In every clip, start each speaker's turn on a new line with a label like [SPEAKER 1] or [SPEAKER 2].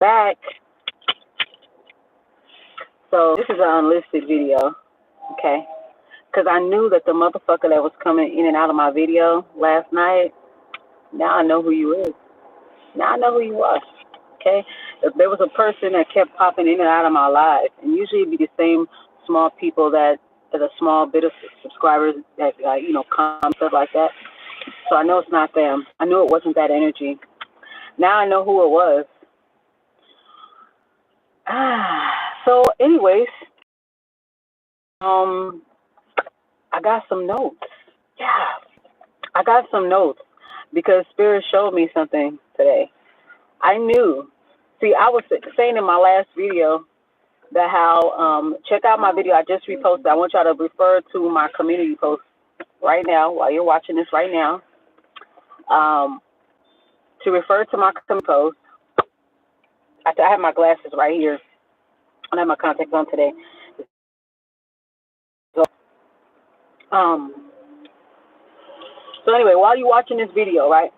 [SPEAKER 1] Back. So this is an unlisted video, okay? Because I knew that the motherfucker that was coming in and out of my video last night, now I know who you is. Now I know who you are, okay? If there was a person that kept popping in and out of my life, and usually it'd be the same small people that a small bit of subscribers that, comment, stuff like that. So I know it's not them. I knew it wasn't that energy. Now I know who it was. So anyways, I got some notes. Yeah, I got some notes because Spirit showed me something today. I knew. See, I was saying in my last video that how, check out my video I just reposted. I want y'all to refer to my community post right now while you're watching this right now. To refer to my community post. I have my glasses right here. I don't have my contacts on today. So anyway, while you're watching this video, right,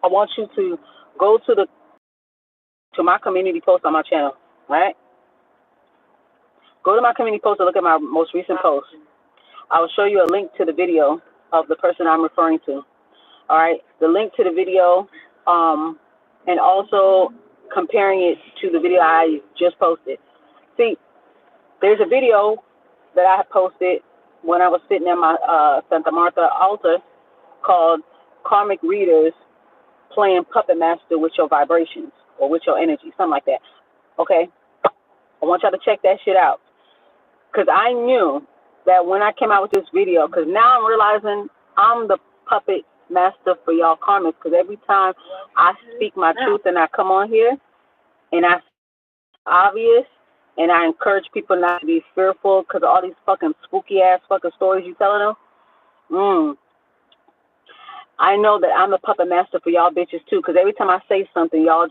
[SPEAKER 1] I want you to go to my community post on my channel, right? Go to my community post and look at my most recent post. I will show you a link to the video of the person I'm referring to. All right, the link to the video, and also comparing it to the video I just posted. See, there's a video that I posted when I was sitting at my Santa Marta altar called Karmic Readers Playing Puppet Master with Your Vibrations or with Your Energy, something like that. Okay? I want y'all to check that shit out. Because I knew that when I came out with this video, because now I'm realizing I'm the puppet master for y'all karmics, because every time I speak my truth and I come on here and I obvious and I encourage people not to be fearful because of all these fucking spooky ass fucking stories you telling them. I know that I'm the puppet master for y'all bitches too, because every time I say something, y'all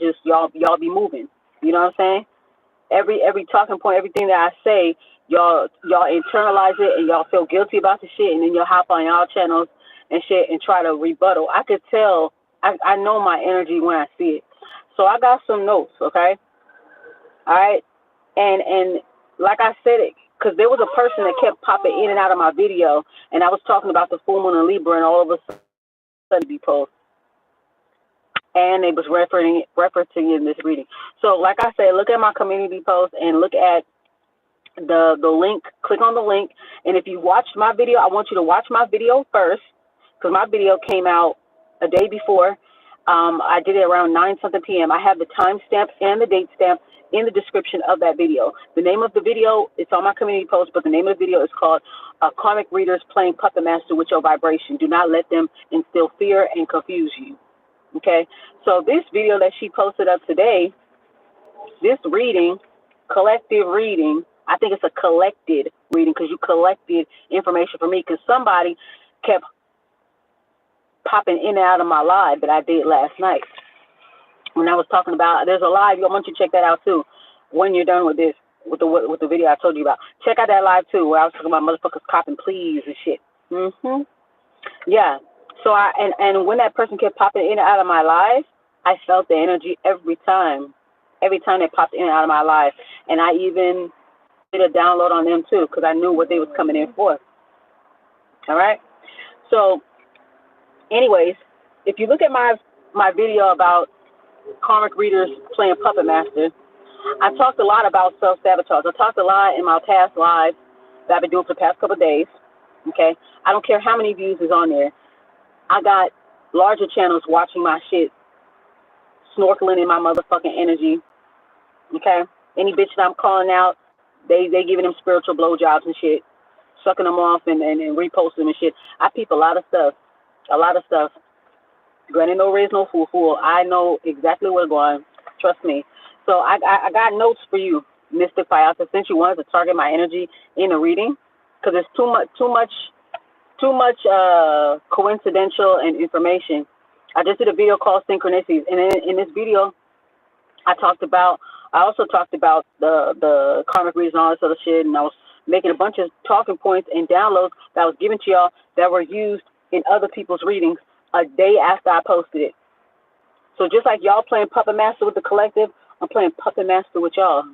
[SPEAKER 1] be moving. You know what I'm saying? Every talking point, everything that I say, y'all internalize it and y'all feel guilty about the shit, and then you'll hop on y'all channels and shit and try to rebuttal. I could tell. I know my energy when I see it. So I got some notes, okay? All right, and like I said it, because there was a person that kept popping in and out of my video, and I was talking about the full moon in Libra, and all of a sudden be post, and they was referencing in this reading. So like I said, look at my community post and look at the link. Click on the link, and if you watched my video, I want you to watch my video first, because my video came out a day before. I did it around 9-something p.m. I have the timestamp and the date stamp in the description of that video. The name of the video, it's on my community post, but the name of the video is called Karmic Readers Playing Puppet Master with Your Vibration. Do not let them instill fear and confuse you. Okay? So this video that she posted up today, this reading, collective reading, I think it's a collected reading because you collected information from me, because somebody kept popping in and out of my live that I did last night when I was talking about, there's a live, I want you to check that out too when you're done with this, with the video I told you about. Check out that live too where I was talking about motherfuckers copping please and shit. Yeah. So and when that person kept popping in and out of my live, I felt the energy every time they popped in and out of my live, and I even did a download on them too because I knew what they was coming in for. All right. So anyways, if you look at my video about Karmic Readers Playing Puppet Master, I talked a lot about self-sabotage. I talked a lot in my past lives that I've been doing for the past couple of days, okay? I don't care how many views is on there. I got larger channels watching my shit, snorkeling in my motherfucking energy, okay? Any bitch that I'm calling out, they giving them spiritual blowjobs and shit, sucking them off and reposting them and shit. I peep a lot of stuff. Granny no raise no fool. I know exactly where it's going. Trust me. So I got notes for you, Mystic Payasa, since you wanted to target my energy in the reading, because it's too much coincidental and information. I just did a video called Synchronicities, and in this video, I also talked about the karmic readers and all this other shit, and I was making a bunch of talking points and downloads that I was giving to y'all that were used in other people's readings a day after I posted it. So just like y'all playing Puppet Master with the collective I'm playing puppet master with y'all.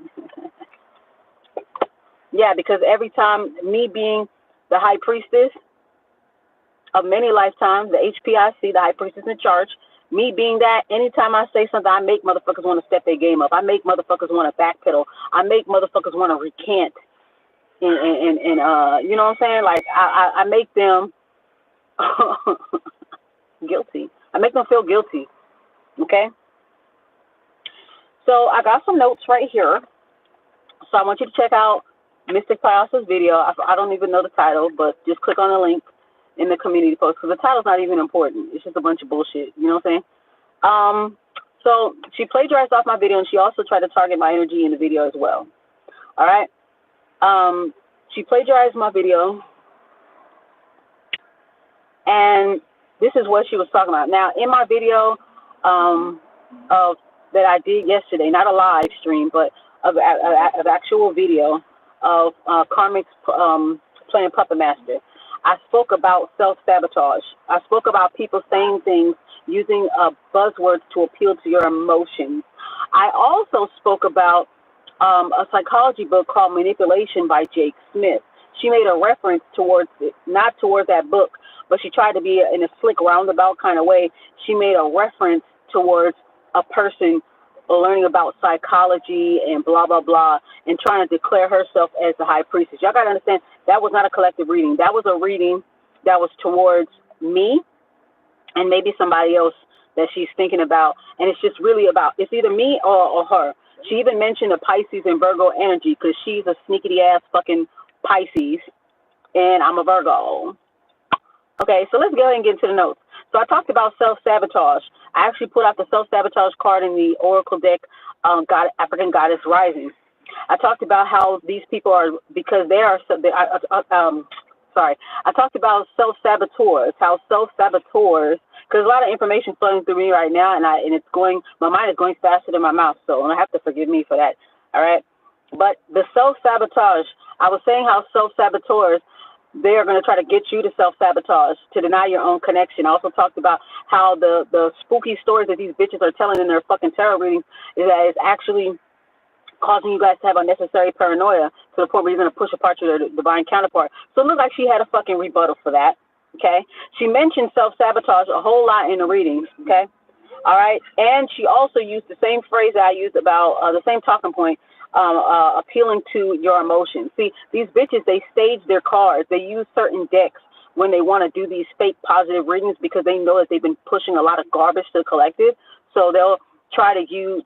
[SPEAKER 1] Yeah, because every time, me being the high priestess of many lifetimes, the H.P.I.C, the high priestess in charge, me being that, anytime I say something, I make motherfuckers want to step their game up. I make motherfuckers want to backpedal. I make motherfuckers want to recant. And you know what I'm saying? Like, I make them guilty. I make them feel guilty. Okay? So I got some notes right here. So I want you to check out Mystic Payasa's video. I don't even know the title, but just click on the link in the community post, because the title's not even important. It's just a bunch of bullshit. You know what I'm saying? So she plagiarized off my video, and she also tried to target my energy in the video as well. All right? She plagiarized my video, and this is what she was talking about. Now, in my video that I did yesterday, not a live stream, but of actual video of Karmic's playing Puppet Master, I spoke about self-sabotage. I spoke about people saying things using buzzwords to appeal to your emotions. I also spoke about a psychology book called Manipulation by Jake Smith. She made a reference towards it, not towards that book, but she tried to be in a slick roundabout kind of way. She made a reference towards a person learning about psychology and blah, blah, blah, and trying to declare herself as the high priestess. Y'all got to understand, that was not a collective reading. That was a reading that was towards me and maybe somebody else that she's thinking about. And it's just really about, it's either me or her. She even mentioned the Pisces and Virgo energy because she's a sneaky-ass fucking Pisces, and I'm a Virgo. Okay, so let's go ahead and get into the notes. So I talked about self-sabotage. I actually put out the self-sabotage card in the Oracle deck, African Goddess Rising. I talked about how these people are, because they are, I talked about self-saboteurs, how self-saboteurs, because a lot of information flowing through me right now, and it's going, my mind is going faster than my mouth, so I have to forgive me for that, all right? But the self-sabotage, I was saying how self-saboteurs, they are going to try to get you to self-sabotage, to deny your own connection. I also talked about how the spooky stories that these bitches are telling in their fucking tarot readings is actually causing you guys to have unnecessary paranoia to the point where you're going to push apart your divine counterpart. So it looked like she had a fucking rebuttal for that, okay? She mentioned self-sabotage a whole lot in the readings, okay? All right? And she also used the same phrase I used about the same talking point, appealing to your emotions. See, these bitches, they stage their cards. They use certain decks when they want to do these fake positive readings because they know that they've been pushing a lot of garbage to the collective. So they'll try to use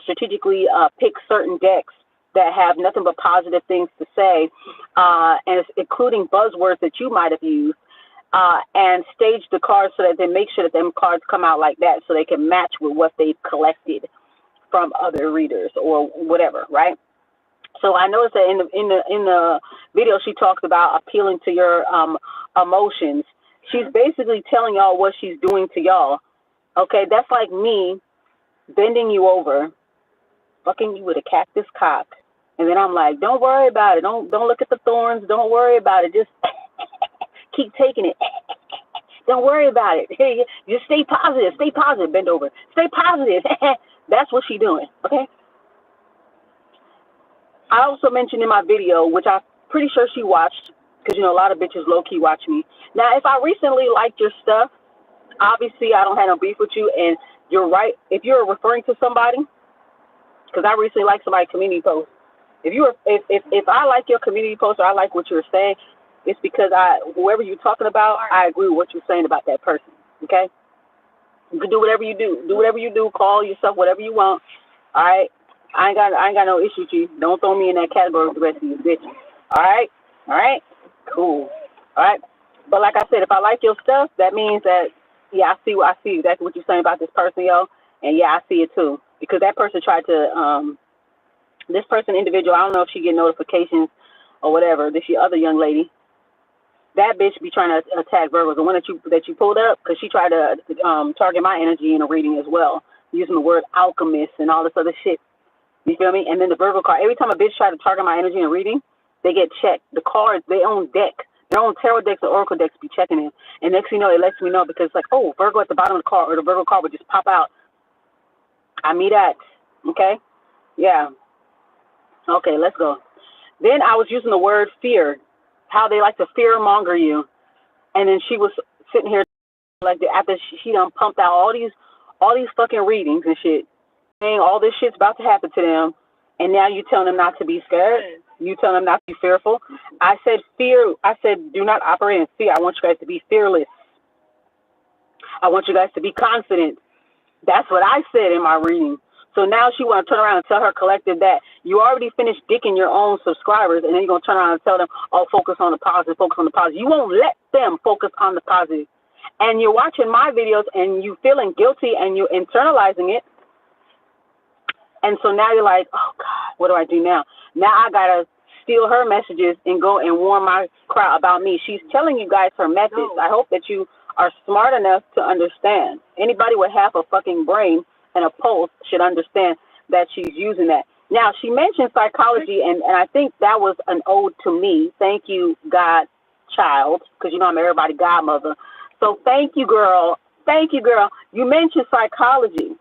[SPEAKER 1] strategically pick certain decks that have nothing but positive things to say, and including buzzwords that you might have used, and stage the cards so that they make sure that them cards come out like that so they can match with what they've collected from other readers or whatever, right? So I noticed that in the video she talks about appealing to your emotions. She's basically telling y'all what she's doing to y'all. Okay, that's like me bending you over, fucking you with a cactus cock, and then I'm like, don't worry about it. Don't look at the thorns. Don't worry about it. Just keep taking it. Don't worry about it. Hey, just stay positive. Stay positive. Bend over. Stay positive. That's what she's doing, okay? I also mentioned in my video, which I'm pretty sure she watched, because, you know, a lot of bitches low-key watch me. Now, if I recently liked your stuff, obviously I don't have no beef with you, and you're right. If you're referring to somebody, because I recently liked somebody's community post. If I like your community post or I like what you're saying, it's because whoever you're talking about, I agree with what you're saying about that person, okay? You can do whatever you do. Do whatever you do. Call yourself whatever you want. All right? I ain't got no issue with you. Don't throw me in that category with the rest of you bitches. All right? All right? Cool. All right? But like I said, if I like your stuff, that means that, yeah, I see exactly what you're saying about this person, yo. And, yeah, I see it, too. Because that person tried to, this person, individual, I don't know if she get notifications or whatever. This other young lady. That bitch be trying to attack Virgos. The one that you pulled up, because she tried to target my energy in a reading as well, using the word alchemist and all this other shit. You feel me? And then the Virgo card. Every time a bitch try to target my energy in a reading, they get checked. The cards, their own deck, their own tarot decks or oracle decks be checking in. And next thing you know, it lets me know because it's like, oh, Virgo at the bottom of the card, or the Virgo card would just pop out. I mean that. Okay? Yeah. Okay, let's go. Then I was using the word fear, how they like to fear-monger you. And then she was sitting here like after she done pumped out all these fucking readings and shit, saying all this shit's about to happen to them, and now you telling them not to be scared. You telling them not to be fearful. I said fear. I said do not operate in fear. I want you guys to be fearless. I want you guys to be confident. That's what I said in my reading. So now she want to turn around and tell her collective that you already finished dicking your own subscribers, and then you're going to turn around and tell them, oh, focus on the positive, focus on the positive. You won't let them focus on the positive. And you're watching my videos, and you feeling guilty, and you're internalizing it. And so now you're like, oh, God, what do I do now? Now I got to steal her messages and go and warn my crowd about me. She's telling you guys her methods. I hope that you are smart enough to understand. Anybody with half a fucking brain and a pulse should understand that she's using that. Now, she mentioned psychology, and I think that was an ode to me. Thank you, God child, because you know I'm everybody's godmother. So thank you, girl. Thank you, girl. You mentioned psychology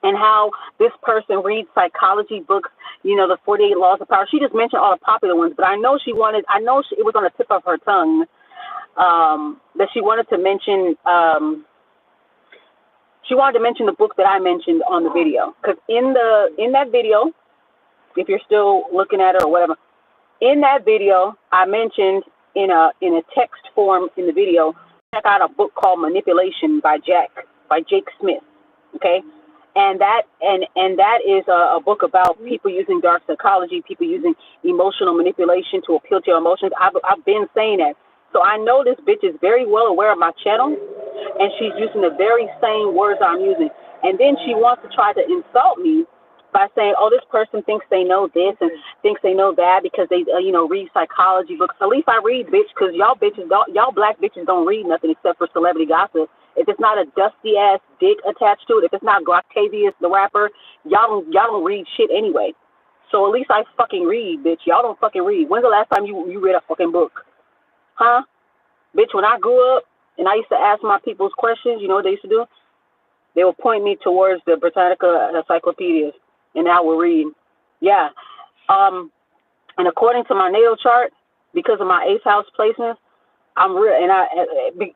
[SPEAKER 1] and how this person reads psychology books, you know, the 48 Laws of Power. She just mentioned all the popular ones, but I know it was on the tip of her tongue that she wanted to mention the book that I mentioned on the video. Because in that video, if you're still looking at it or whatever, in that video, I mentioned in a text form in the video, check out a book called Manipulation by Jake Smith. Okay? And that is a book about people using dark psychology, people using emotional manipulation to appeal to your emotions. I've been saying that. So I know this bitch is very well aware of my channel, and she's using the very same words I'm using. And then she wants to try to insult me by saying, oh, this person thinks they know this and thinks they know that because they, read psychology books. At least I read, bitch, because y'all black bitches don't read nothing except for celebrity gossip. If it's not a dusty-ass dick attached to it, if it's not Gloctavius the rapper, y'all don't read shit anyway. So at least I fucking read, bitch. Y'all don't fucking read. When's the last time you read a fucking book? Huh? Bitch, when I grew up and I used to ask my people's questions, you know what they used to do? They would point me towards the Britannica encyclopedias, and I would read. Yeah. And according to my natal chart, because of my 8th house placements,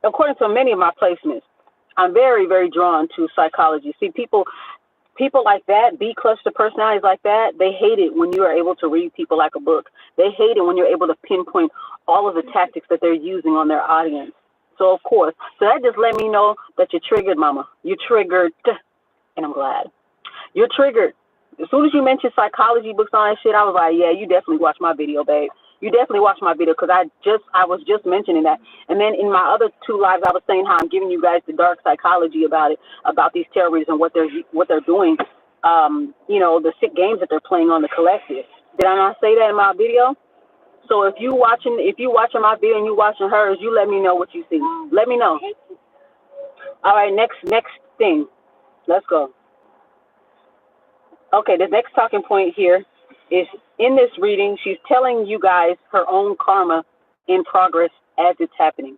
[SPEAKER 1] according to many of my placements, I'm very, very drawn to psychology. See, people like that, B-cluster personalities like that, they hate it when you are able to read people like a book. They hate it when you're able to pinpoint all of the tactics that they're using on their audience. So, of course, that just let me know that you're triggered, mama. You're triggered, and I'm glad. You're triggered. As soon as you mentioned psychology books on that shit, I was like, yeah, you definitely watch my video, babe. You definitely watch my video because I was just mentioning that. And then in my other 2 lives, I was saying how I'm giving you guys the dark psychology about it, about these terrorists and what they're doing, the sick games that they're playing on the collective. Did I not say that in my video? So if you watching my video and you watching hers, you let me know what you see. Let me know. All right, next thing. Let's go. Okay, the next talking point here is in this reading, she's telling you guys her own karma in progress as it's happening.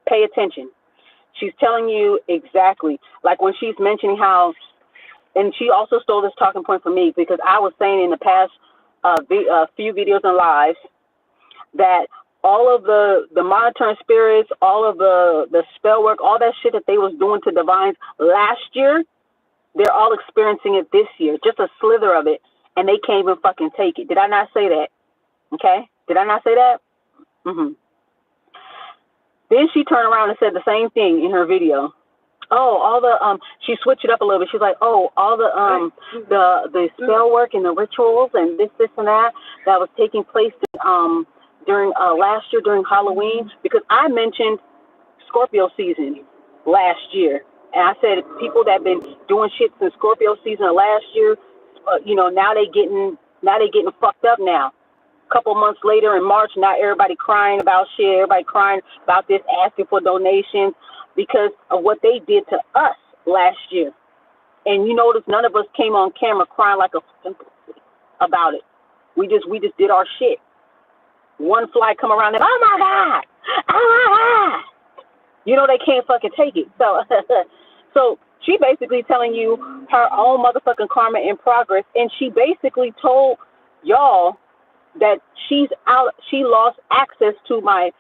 [SPEAKER 1] Pay attention. She's telling you exactly, like when she's mentioning how, and she also stole this talking point from me because I was saying in the past few videos and lives that all of the monitoring spirits, all of the spell work, all that shit that they was doing to divines last year, they're all experiencing it this year, just a slither of it, and they can't even fucking take it. Did I not say that? Okay? Did I not say that? Then she turned around and said the same thing in her video. Oh, all the she switched it up a little bit. She's like, oh, all the spell work and the rituals and this and that was taking place during last year during Halloween, because I mentioned Scorpio season last year, and I said people that been doing shit since Scorpio season of last year, now they getting fucked up now. A couple months later in March, now everybody crying about shit. Everybody crying about this, asking for donations because of what they did to us last year. And you notice none of us came on camera crying like about it. We just did our shit. One fly come around and, oh my God, oh my God. They can't fucking take it. So She basically telling you her own motherfucking karma in progress, and she basically told y'all that she's out. She lost access to my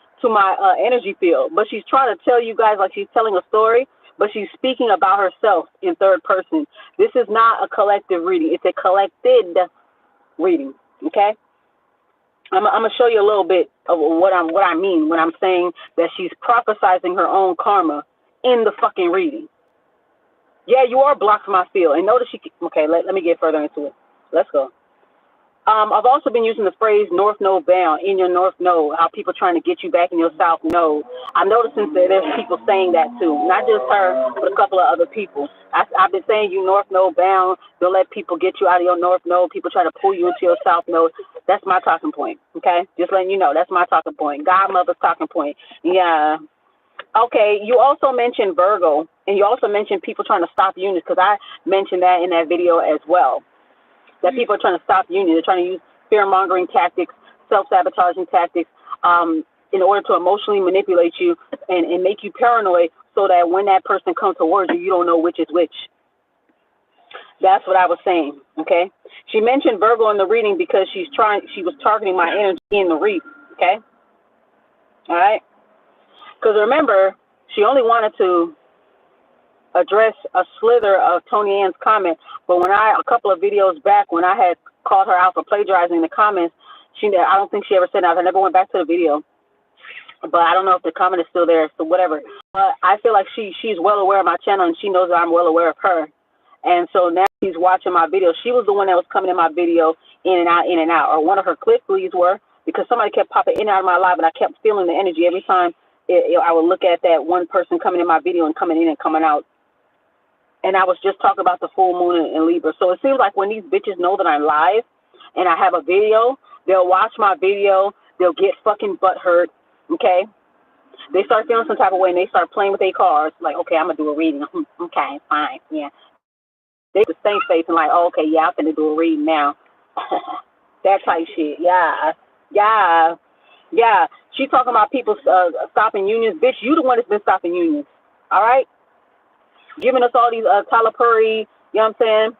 [SPEAKER 1] energy field, but she's trying to tell you guys like she's telling a story, but she's speaking about herself in third person. This is not a collective reading; it's a collected reading. Okay, I'm gonna show you a little bit of what I mean when I'm saying that she's prophesizing her own karma in the fucking reading. Yeah, you are blocked from my field, and notice she. Okay, let me get further into it. Let's go. I've also been using the phrase North Node bound, in your North Node, how people trying to get you back in your South Node. I'm noticing that there's people saying that too, not just her, but a couple of other people. I've been saying you North Node bound, don't let people get you out of your North Node, people try to pull you into your South Node. That's my talking point, okay? Just letting you know, that's my talking point. Godmother's talking point. Yeah. Okay, you also mentioned Virgo, and you also mentioned people trying to stop unions, because I mentioned that in that video as well. That people are trying to stop union. They're trying to use fear-mongering tactics, self-sabotaging tactics, in order to emotionally manipulate you and make you paranoid so that when that person comes towards you, you don't know which is which. That's what I was saying, okay? She mentioned Virgo in the reading because she was targeting my energy in the read, okay? All right? Because remember, she only wanted to address a slither of Tony Ann's comment, but when a couple of videos back, when I had called her out for plagiarizing the comments, I don't think she ever said that. I never went back to the video, but I don't know if the comment is still there, so whatever. But I feel like she's well aware of my channel, and she knows that I'm well aware of her. And so now she's watching my video. She was the one that was coming in my video in and out, or one of her clip leads were, because somebody kept popping in and out of my live, and I kept feeling the energy every time I would look at that one person coming in my video and coming in and coming out. And I was just talking about the full moon in Libra. So it seems like when these bitches know that I'm live and I have a video, they'll watch my video, they'll get fucking butthurt, okay? They start feeling some type of way, and they start playing with their cards, like, okay, I'm going to do a reading. Okay, fine, yeah. They the same face and like, oh, okay, yeah, I'm going to do a reading now. That type shit, yeah. She talking about people stopping unions. Bitch, you the one that's been stopping unions, all right? Giving us all these Tyler Perry, you know what I'm saying?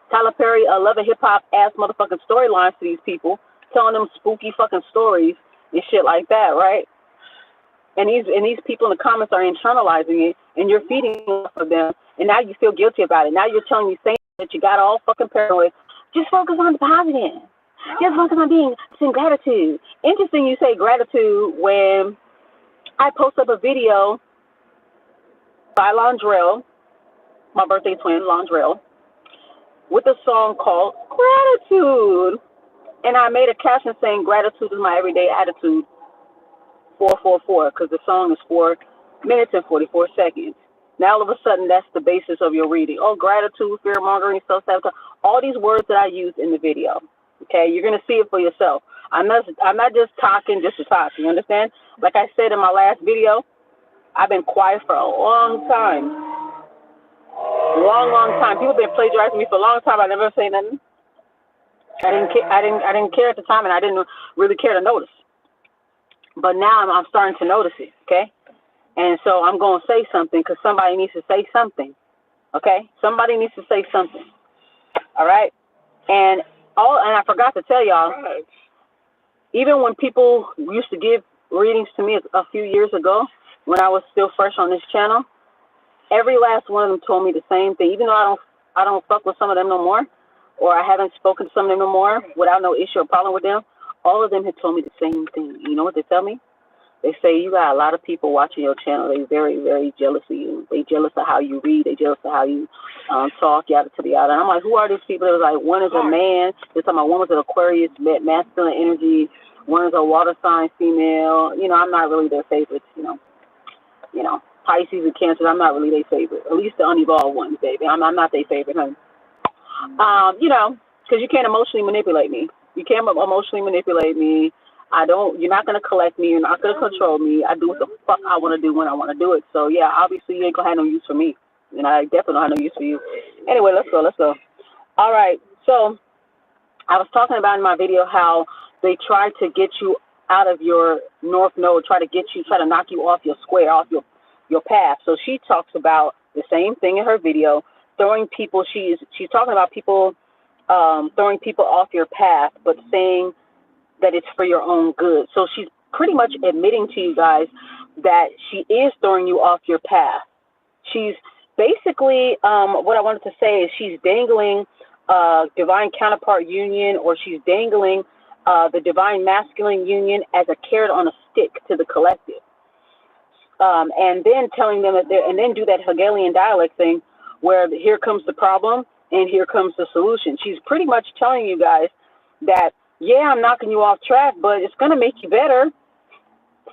[SPEAKER 1] Tyler Perry, Love and Hip Hop ass motherfucking storylines to these people, telling them spooky fucking stories and shit like that, right? And these people in the comments are internalizing it, and you're feeding off of them, and now you feel guilty about it. Now you're telling me saying that you got all fucking paranoid. Just focus on the positive. Just focus on being in gratitude. Interesting you say gratitude when I post up a video by Londrell, my birthday twin, Londrell, with a song called Gratitude. And I made a caption saying gratitude is my everyday attitude, 444, because the song is 4 minutes and 44 seconds. Now all of a sudden that's the basis of your reading. Oh, gratitude, fear-mongering, self-sabotage, all these words that I used in the video. Okay, you're going to see it for yourself. I'm not just talking just to talk, you understand? Like I said in my last video, I've been quiet for a long time. Long time. People have been plagiarizing me for a long time. I never say nothing. I didn't care at the time, and I didn't really care to notice. But now I'm starting to notice it, okay? And so I'm going to say something because somebody needs to say something, okay? Somebody needs to say something, all right? And I forgot to tell y'all, even when people used to give readings to me a few years ago, when I was still fresh on this channel, every last one of them told me the same thing. Even though I don't fuck with some of them no more, or I haven't spoken to some of them no more without no issue or problem with them, all of them had told me the same thing. You know what they tell me? They say, you got a lot of people watching your channel. They're very, very jealous of you. They jealous of how you read. They jealous of how you talk, yada to the yada. And I'm like, who are these people? It was like, one is a man. They're talking about one was an Aquarius, masculine energy. One is a water sign, female. You know, I'm not really their favorites, you know, Pisces and Cancer, I'm not really their favorite. At least the unevolved ones, baby. I'm not their favorite, honey. Because you can't emotionally manipulate me. You can't emotionally manipulate me. You're not going to collect me. You're not going to control me. I do what the fuck I want to do when I want to do it. So, yeah, obviously you ain't going to have no use for me. And I definitely don't have no use for you. Anyway, let's go. All right. So I was talking about in my video how they try to get you out of your North Node, try to knock you off your square, off your path. So she talks about The same thing in her video, throwing people. She's talking about people throwing people off your path, but saying that it's for your own good. So she's pretty much admitting to you guys that she is throwing you off your path. She's basically, what I wanted to say is she's dangling divine counterpart union, or she's dangling the divine masculine union as a carrot on a stick to the collective. And then telling them that and then do that Hegelian dialect thing where here comes the problem and here comes the solution. She's pretty much telling you guys that, yeah, I'm knocking you off track, but it's going to make you better.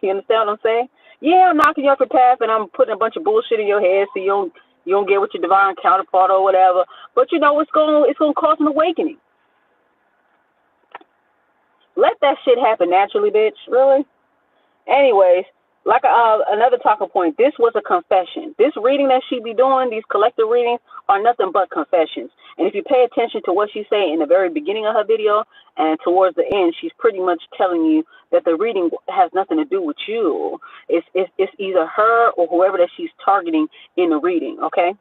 [SPEAKER 1] You understand what I'm saying? Yeah, I'm knocking you off your path and I'm putting a bunch of bullshit in your head so you don't get with your divine counterpart or whatever. But you know, it's going to cause an awakening. Let that shit happen naturally, bitch. Really? Anyways, like another talking point, this was a confession. This reading that she be doing, these collective readings, are nothing but confessions. And if you pay attention to what she's saying in the very beginning of her video and towards the end, she's pretty much telling you that the reading has nothing to do with you. It's either her or whoever that she's targeting in the reading, okay?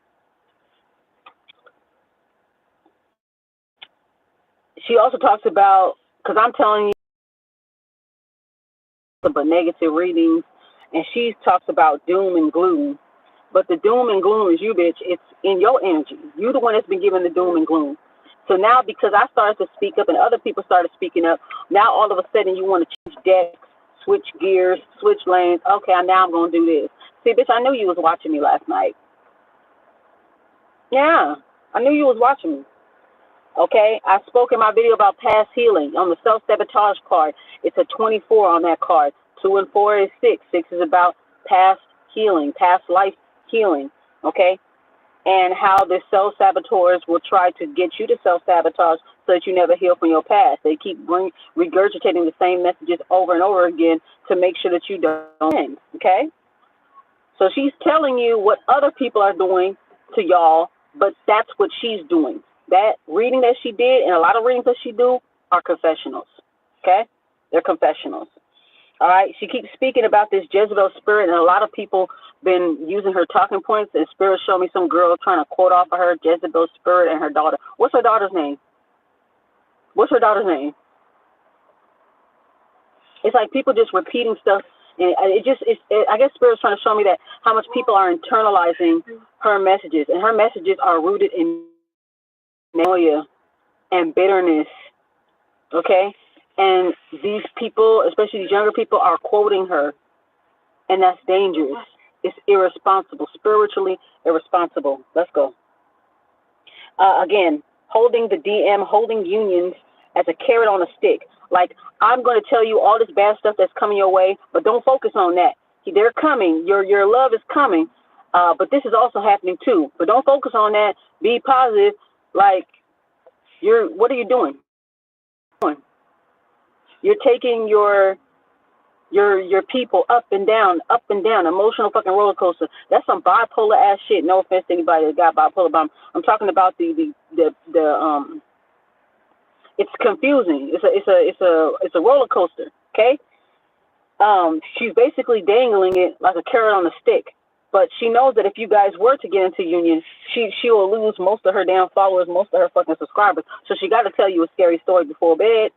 [SPEAKER 1] She also talks about, because I'm telling you, but negative readings, and she talks about doom and gloom. But the doom and gloom is you, bitch. It's in your energy. You're the one that's been given the doom and gloom. So now, because I started to speak up and other people started speaking up, now all of a sudden you want to change decks, switch gears, switch lanes. Okay, now I'm going to do this. See, bitch, I knew you was watching me last night. Yeah, I knew you was watching me. Okay, I spoke in my video about past healing on the self-sabotage card. It's a 24 on that card. 2 and 4 is 6. 6 is about past healing, past life healing, okay? And how the self-saboteurs will try to get you to self-sabotage so that you never heal from your past. They keep regurgitating the same messages over and over again to make sure that you don't end, okay? So she's telling you what other people are doing to y'all, but that's what she's doing. That reading that she did and a lot of readings that she do are confessionals, okay? They're confessionals. All right, she keeps speaking about this Jezebel spirit, and a lot of people been using her talking points, and Spirit showed me some girl trying to quote off of her, Jezebel spirit and her daughter. What's her daughter's name? What's her daughter's name? It's like people just repeating stuff, and I guess Spirit's trying to show me that how much people are internalizing her messages, and her messages are rooted in paranoia and bitterness, okay? And these people, especially these younger people, are quoting her, and that's dangerous. It's irresponsible, spiritually irresponsible. Let's go. Again, holding the DM, holding unions as a carrot on a stick. Like, I'm going to tell you all this bad stuff that's coming your way, but don't focus on that. They're coming. Your love is coming, but this is also happening too. But don't focus on that. Be positive. Like, what are you doing? You're taking your people up and down, emotional fucking roller coaster. That's some bipolar ass shit. No offense to anybody that got bipolar, but I'm talking about the it's confusing. It's a roller coaster, okay? She's basically dangling it like a carrot on a stick. But she knows that if you guys were to get into union, she will lose most of her damn followers, most of her fucking subscribers. So she got to tell you a scary story before bed.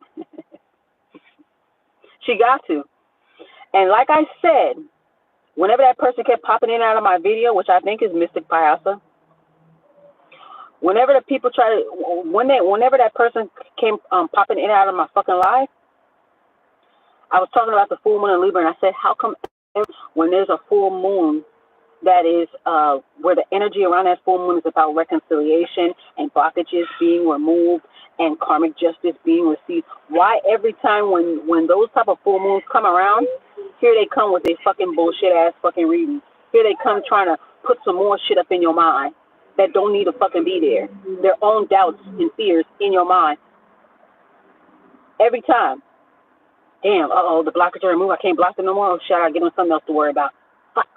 [SPEAKER 1] She got to. And like I said, whenever that person kept popping in and out of my video, which I think is Mystic Payasa, whenever the people whenever that person came popping in and out of my fucking life, I was talking about the full moon in Libra, and I said, how come when there's a full moon that is where the energy around that full moon is about reconciliation and blockages being removed and karmic justice being received, why every time when those type of full moons come around, here they come with their fucking bullshit ass fucking readings. Here they come trying to put some more shit up in your mind that don't need to fucking be there. Their own doubts and fears in your mind. Every time. Damn, the blockage are removed. I can't block them no more. Oh shit, I get on something else to worry about. Fuck.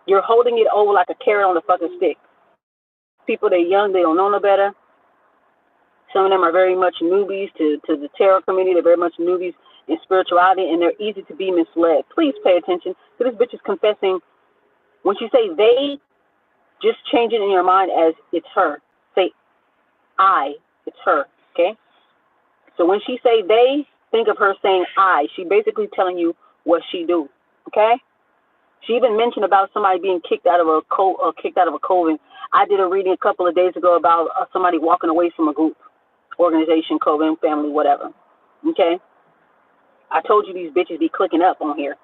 [SPEAKER 1] You're holding it over like a carrot on a fucking stick. People, they're young, they don't know no better. Some of them are very much newbies to the tarot community. They're very much newbies in spirituality, and they're easy to be misled. Please pay attention. So this bitch is confessing When she say they, just change it in your mind as it's her. Say I, it's her, okay? So when she say they, think of her saying I. She basically telling you what she do, okay? She even mentioned about somebody being kicked out of a coven. I did a reading a couple of days ago about somebody walking away from a group, organization, coven, family, whatever, okay? I told you these bitches be clicking up on here.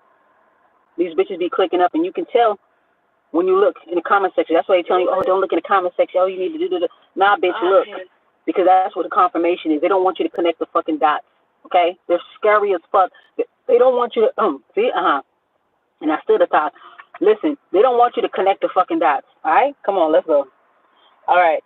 [SPEAKER 1] These bitches be clicking up, and you can tell when you look in the comment section. That's why they're telling you, oh, don't look in the comment section. Oh, you need to do this. Nah, bitch, look. Because that's what the confirmation is. They don't want you to connect the fucking dots, okay? They're scary as fuck. They don't want you to, see, And I stood aside. Listen, they don't want you to connect the fucking dots, all right? Come on, let's go. All right.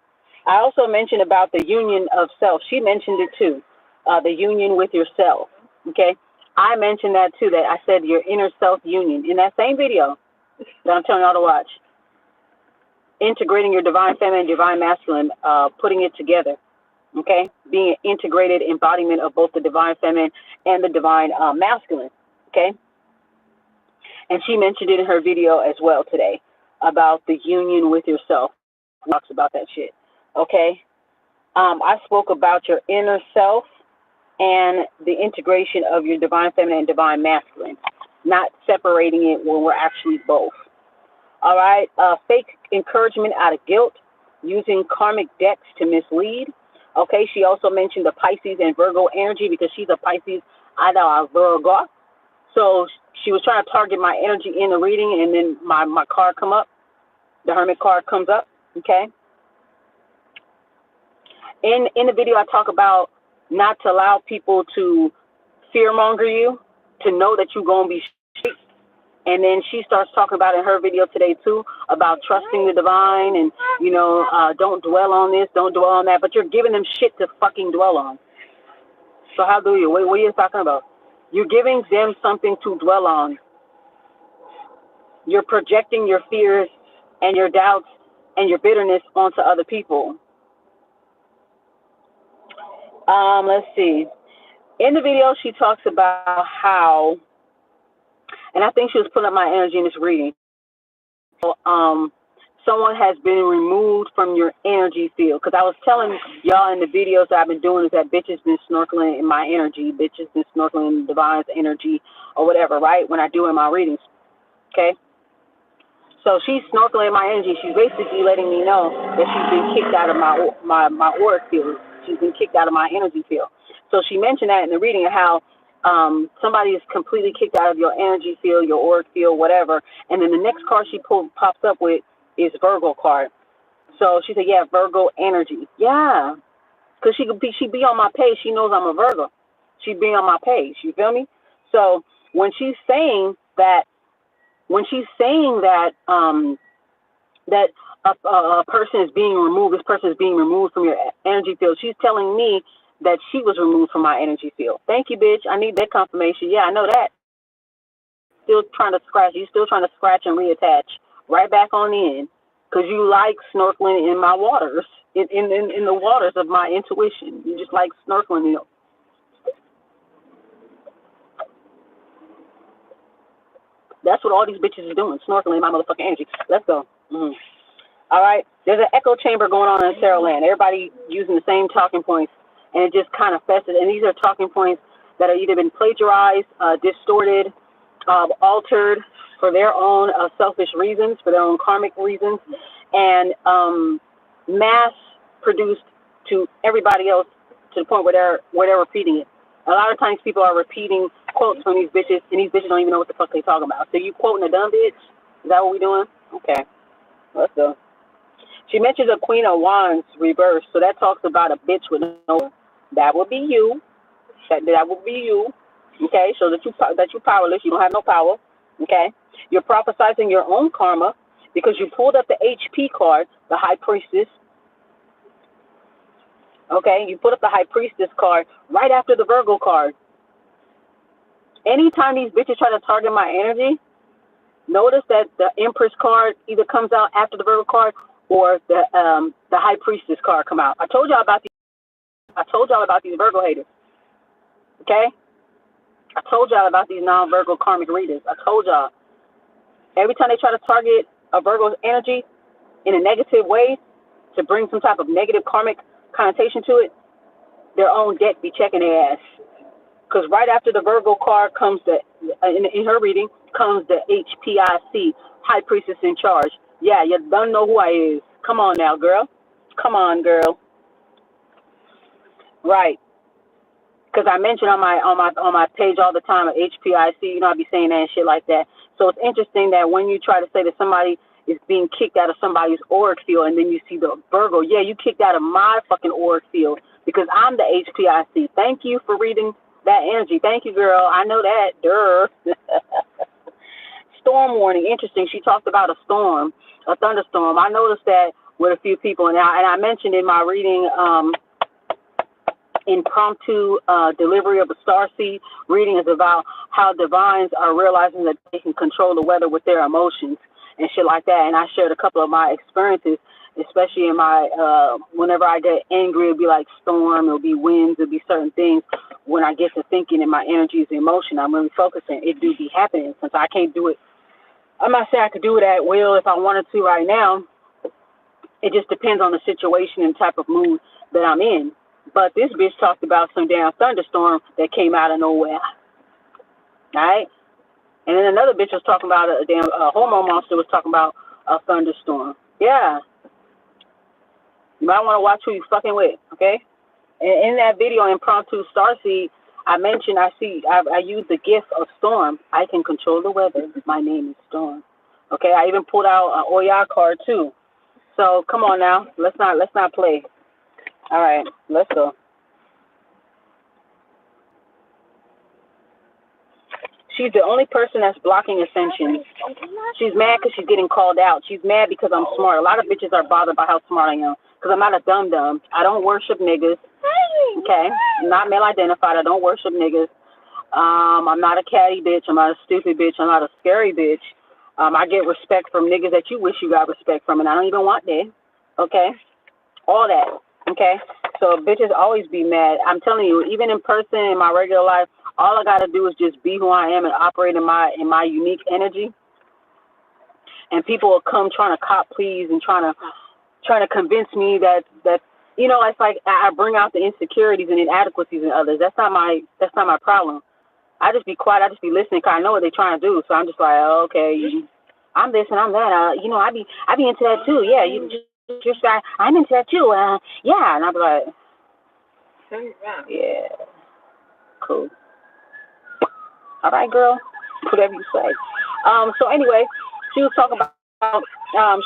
[SPEAKER 1] I also mentioned about the union of self. She mentioned it too, the union with yourself, okay? I mentioned that too, that I said your inner self union. In that same video that I'm telling y'all to watch, integrating your divine feminine, divine masculine, putting it together, okay? Being an integrated embodiment of both the divine feminine and the divine masculine, okay? And she mentioned it in her video as well today about the union with yourself. Talks about that shit, okay? I spoke about your inner self and the integration of your divine feminine and divine masculine, not separating it when we're actually both. All right, fake encouragement out of guilt, using karmic decks to mislead. Okay, she also mentioned the Pisces and Virgo energy because she's a Pisces, I know, a Virgo. So she was trying to target my energy in the reading, and then my card come up, the Hermit card comes up, okay? In the video, I talk about not to allow people to fearmonger you, to know that you're going to be straight. And then she starts talking about in her video today, too, about trusting the divine and, you know, don't dwell on this, don't dwell on that. But you're giving them shit to fucking dwell on. So how do you? What are you talking about? You're giving them something to dwell on. You're projecting your fears and your doubts and your bitterness onto other people. Let's see. In the video, she talks about how, and I think she was pulling up my energy in this reading. So, someone has been removed from your energy field. Because I was telling y'all in the videos that I've been doing is that bitches been snorkeling in my energy. Bitches been snorkeling in divine's energy or whatever, right? When I do in my readings, okay? So she's snorkeling in my energy. She's basically letting me know that she's been kicked out of my auric field. She's been kicked out of my energy field. So she mentioned that in the reading of how somebody is completely kicked out of your energy field, your auric field, whatever. And then the next card she pops up with is Virgo card. So she said, yeah, Virgo energy. Yeah, because she be on my page. She knows I'm a Virgo. She be on my page. You feel me? So when she's saying that, that a person is being removed, this person is being removed from your energy field, she's telling me that she was removed from my energy field. Thank you, bitch. I need that confirmation. Yeah, I know that. Still trying to scratch. You still trying to scratch and reattach right back on in because you like snorkeling in my waters, in the waters of my intuition. You just like snorkeling, you know. That's what all these bitches are doing, snorkeling in my motherfucking energy. Let's go. Mm-hmm. All right. There's an echo chamber going on in tarotland. Everybody using the same talking points, and it just kind of festered. And these are talking points that have either been plagiarized, distorted, altered for their own selfish reasons, for their own karmic reasons, and mass produced to everybody else to the point where they're repeating it. A lot of times people are repeating quotes from these bitches, and these bitches don't even know what the fuck they're talking about. So you quoting a dumb bitch? Is that what we doing? Okay. Let's go. She mentions a Queen of Wands reverse, so that talks about a bitch with no. That would be you. That would be you. Okay, so that you powerless. You don't have no power. Okay, you're prophesizing your own karma because you pulled up the H.P. card, the High Priestess. Okay, you put up the High Priestess card right after the Virgo card. Anytime these bitches try to target my energy, notice that the Empress card either comes out after the Virgo card or the High Priestess card come out. I told y'all about these Virgo haters. Okay? I told y'all about these non-Virgo karmic readers. I told y'all. Every time they try to target a Virgo's energy in a negative way to bring some type of negative karmic connotation to it, their own deck be checking their ass. Because right after the Virgo card comes in her reading, comes the H.P.I.C, High Priestess in Charge. Yeah, you don't know who I is. Come on now, girl. Come on, girl. Right. Because I mention on my page all the time at H.P.I.C, you know, I be saying that and shit like that. So it's interesting that when you try to say that somebody is being kicked out of somebody's auric field, and then you see the Virgo, yeah, you kicked out of my fucking auric field because I'm the H.P.I.C. Thank you for reading that energy. Thank you, girl. I know that. Duh. Storm warning. Interesting. She talked about a storm, a thunderstorm. I noticed that with a few people, and I mentioned in my reading, impromptu delivery of a starseed reading is about how divines are realizing that they can control the weather with their emotions and shit like that. And I shared a couple of my experiences, especially in my whenever I get angry, it'll be like storm, it'll be winds, it'll be certain things. When I get to thinking and my energy is emotion, I'm really focusing. It do be happening. Since I can't do it, I'm not saying I could do it at will if I wanted to right now. It just depends on the situation and type of mood that I'm in. But this bitch talked about some damn thunderstorm that came out of nowhere. Right? And then another bitch was talking about a damn hormone monster was talking about a thunderstorm. Yeah. You might want to watch who you fucking with, okay? And in that video, Impromptu Starseed, I mentioned I use the gift of storm. I can control the weather. My name is Storm. Okay, I even pulled out an Oya card too. So come on now, let's not play. All right, let's go. She's the only person that's blocking ascension. She's mad because she's getting called out. She's mad because I'm smart. A lot of bitches are bothered by how smart I am because I'm not a dum-dum. I don't worship niggas. Okay? I'm not male-identified. I don't worship niggas. I'm not a catty bitch. I'm not a stupid bitch. I'm not a scary bitch. I get respect from niggas that you wish you got respect from, and I don't even want that. Okay? All that. Okay? So bitches always be mad. I'm telling you, even in person, in my regular life, all I gotta do is just be who I am and operate in my unique energy. And people will come trying to cop please and trying to convince me that you know, it's like I bring out the insecurities and inadequacies in others. That's not my problem. I just be quiet. I just be listening because I know what they're trying to do. So I'm just like, oh, okay, I'm this and I'm that. You know, I be into that too. Yeah, you just I'm into that too. Yeah, and I'll be like, yeah, cool. All right, girl, whatever you say. So anyway, she was talking about,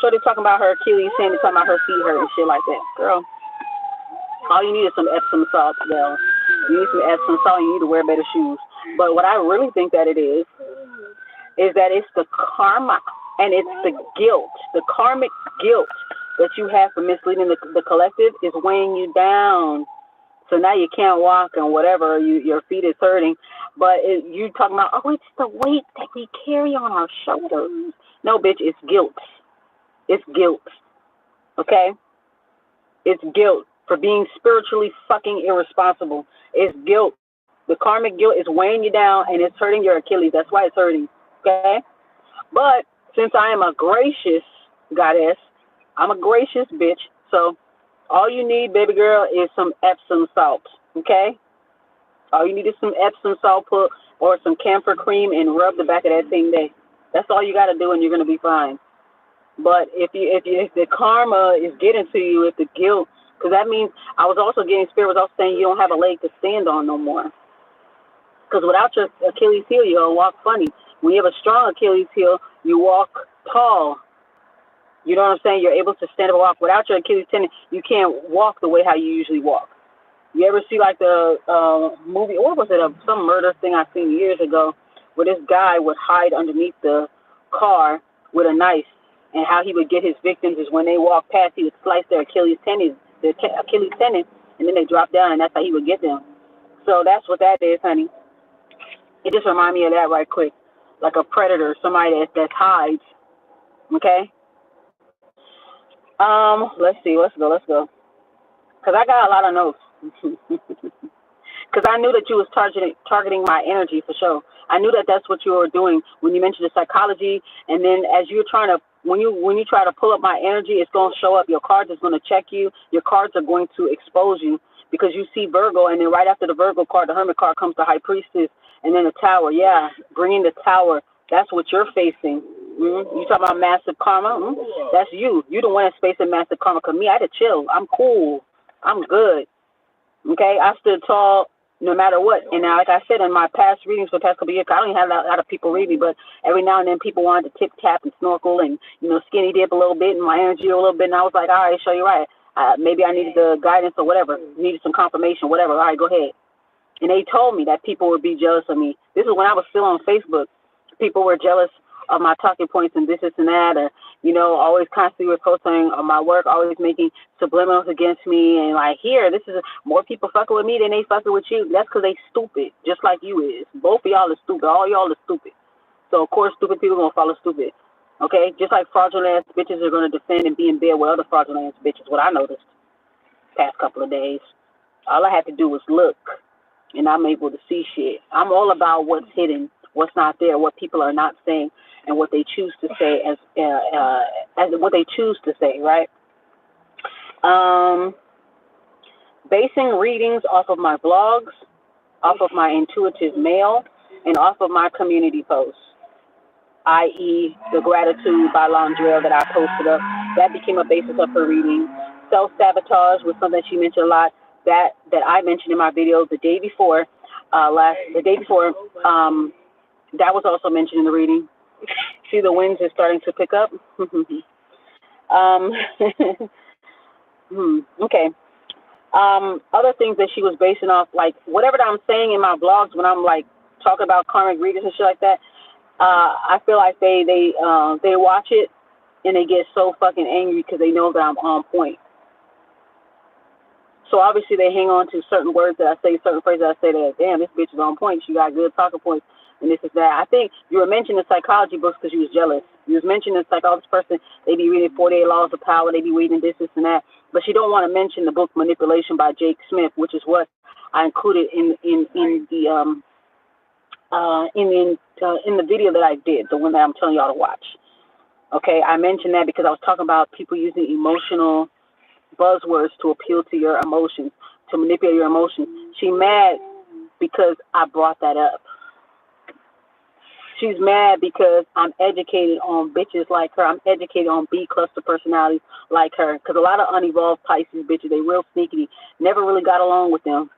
[SPEAKER 1] Shorty talking about her Achilles, saying talking about her feet hurt and shit like that. Girl, all you need is some Epsom salt. Well, you need some Epsom salt. You need to wear better shoes. But what I really think that it is that it's the karma and it's the guilt, the karmic guilt that you have for misleading the collective is weighing you down. So now you can't walk and whatever, your feet is hurting. But you talking about, oh, it's the weight that we carry on our shoulders. No, bitch, it's guilt. It's guilt. Okay? It's guilt for being spiritually fucking irresponsible. It's guilt. The karmic guilt is weighing you down and it's hurting your Achilles. That's why it's hurting. Okay? But since I am a gracious goddess, I'm a gracious bitch. So all you need, baby girl, is some Epsom salt. Okay? All you need is some Epsom salt or some camphor cream and rub the back of that thing there. That's all you got to do and you're going to be fine. But if the karma is getting to you, if the guilt, because that means I was also getting, Spirit was also saying you don't have a leg to stand on no more. Because without your Achilles heel, you'll walk funny. When you have a strong Achilles heel, you walk tall. You know what I'm saying? You're able to stand up and walk. Without your Achilles tendon, you can't walk the way how you usually walk. You ever see like the movie, or was it some murder thing I seen years ago, where this guy would hide underneath the car with a knife, and how he would get his victims is when they walk past, he would slice their Achilles tendon, and then they drop down, and that's how he would get them. So that's what that is, honey. It just reminded me of that right quick, like a predator, somebody that hides. Okay. Let's see. Let's go. Cause I got a lot of notes. Because I knew that you was targeting my energy for sure. I knew that that's what you were doing when you mentioned the psychology, and then as you were trying to when you try to pull up my energy, it's going to show up. Your cards is going to check you. Your cards are going to expose you because you see Virgo, and then right after the Virgo card, the Hermit card comes the High Priestess, and then the Tower. Yeah, bringing the Tower. That's what you're facing. You talking about massive karma? That's you. You the one that's facing massive karma. Cause me, I had to chill. I'm cool. I'm good. Okay, I stood tall no matter what. And now, like I said in my past readings for the past couple of years, I don't even have a lot of people read me, but every now and then people wanted to tip tap and snorkel and, you know, skinny dip a little bit and my energy a little bit. And I was like, all right, show you right. Maybe I needed the guidance or whatever, needed some confirmation, whatever. All right, go ahead. And they told me that people would be jealous of me. This is when I was still on Facebook. People were jealous of my talking points and this and that, or, you know, always constantly reposting on my work, always making subliminals against me, and like, here, this is more people fucking with me than they fucking with you. That's because they stupid, just like you is. Both of y'all are stupid. All y'all are stupid. So, of course, stupid people are going to follow stupid. Okay? Just like fraudulent ass bitches are going to defend and be in bed with other fraudulent ass bitches, what I noticed past couple of days. All I had to do was look, and I'm able to see shit. I'm all about what's hidden, what's not there, what people are not saying, and what they choose to say as what they choose to say, right? Basing readings off of my blogs, off of my intuitive mail, and off of my community posts, i.e. the gratitude by Landrell that I posted up. That became a basis of her reading. Self-sabotage was something that she mentioned a lot. That I mentioned in my video the day before. That was also mentioned in the reading. See, the winds is starting to pick up. Okay. Other things that she was basing off, like whatever that I'm saying in my blogs when I'm like talking about karmic readers and shit like that. I feel like they watch it and they get so fucking angry because they know that I'm on point. So obviously they hang on to certain words that I say, certain phrases that I say that, damn, this bitch is on point. She got good talking points. And this is that. I think you were mentioning psychology books because you was jealous. You was mentioning it's like, oh, this person, they be reading 48 Laws of Power, they be reading this and that. But you don't want to mention the book Manipulation by Jake Smith, which is what I included in the video that I did, the one that I'm telling y'all to watch. Okay, I mentioned that because I was talking about people using emotional buzzwords to appeal to your emotions, to manipulate your emotions. She mad because I brought that up. She's mad because I'm educated on bitches like her. I'm educated on B cluster personalities like her. Because a lot of unevolved Pisces bitches, they real sneaky. Never really got along with them.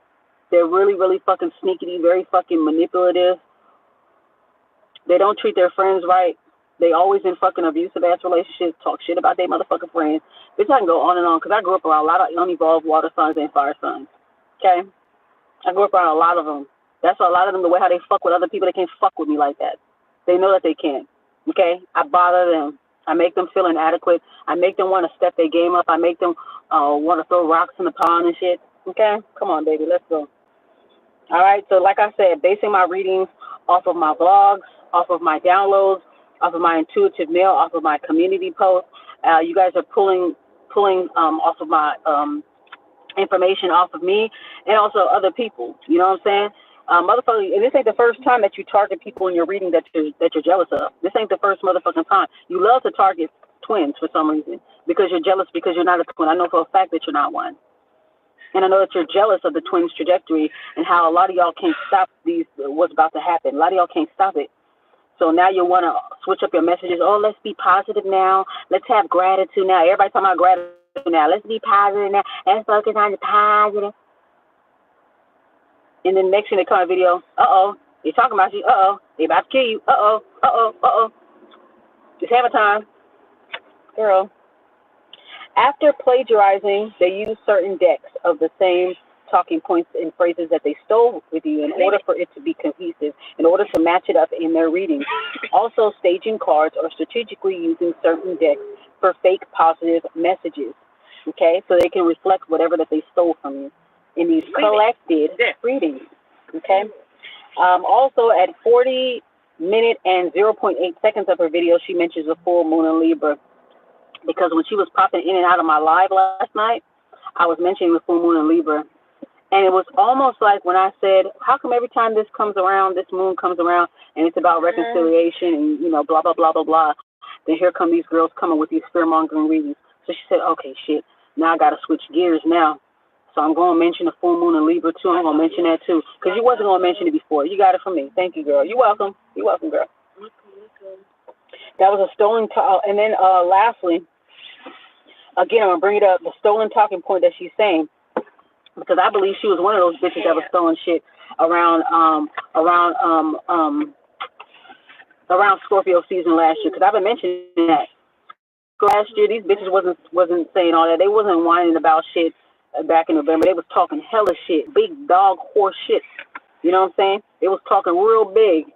[SPEAKER 1] They're really, really fucking sneaky, very fucking manipulative. They don't treat their friends right. They always in fucking abusive-ass relationships, talk shit about their motherfucking friends. Bitch, I can go on and on because I grew up around a lot of unevolved water signs and fire signs. Okay? I grew up around a lot of them. That's why a lot of them, the way how they fuck with other people, they can't fuck with me like that. They know that they can. Okay? I bother them. I make them feel inadequate. I make them want to step their game up. I make them want to throw rocks in the pond and shit. Okay? Come on, baby. Let's go. All right? So like I said, basing my readings off of my blogs, off of my downloads, off of my intuitive mail, off of my community posts. You guys are pulling off of my information off of me and also other people. You know what I'm saying? Motherfucker, and this ain't the first time that you target people in your reading that you're jealous of. This ain't the first motherfucking time. You love to target twins for some reason because you're jealous because you're not a twin. I know for a fact that you're not one. And I know that you're jealous of the twins' trajectory and how a lot of y'all can't stop what's about to happen. A lot of y'all can't stop it. So now you want to switch up your messages. Oh, let's be positive now. Let's have gratitude now. Everybody talking about gratitude now. Let's be positive now. Let's focus on the positive. And then next thing they come on video, uh-oh, they're talking about you. Uh-oh, they about to kill you. Uh-oh, uh-oh, uh-oh. It's hammer time. Girl. After plagiarizing, they use certain decks of the same talking points and phrases that they stole with you in order for it to be cohesive, in order to match it up in their readings. Also, staging cards or strategically using certain decks for fake positive messages, okay? So they can reflect whatever that they stole from you in these collected readings, okay? Also, at 40 minutes and 0.8 seconds of her video, she mentions a full moon in Libra because when she was popping in and out of my live last night, I was mentioning the full moon in Libra. And it was almost like when I said, how come every time this comes around, this moon comes around, and it's about reconciliation and, you know, blah, blah, blah, blah, blah. Then here come these girls coming with these fear-mongering readings. So she said, okay, shit, now I got to switch gears now. So I'm going to mention the full moon in Libra, too. I'm going to mention that, too, because you wasn't going to mention it before. You got it from me. Thank you, girl. You're welcome. You're welcome, girl. That was a stolen and then lastly, again, I'm going to bring it up, the stolen talking point that she's saying, because I believe she was one of those bitches that was stolen shit around Scorpio season last year, because I've been mentioning that. Last year, these bitches wasn't saying all that. They wasn't whining about shit back in November. They was talking hella shit, big dog horse shit. You know what I'm saying? They was talking real big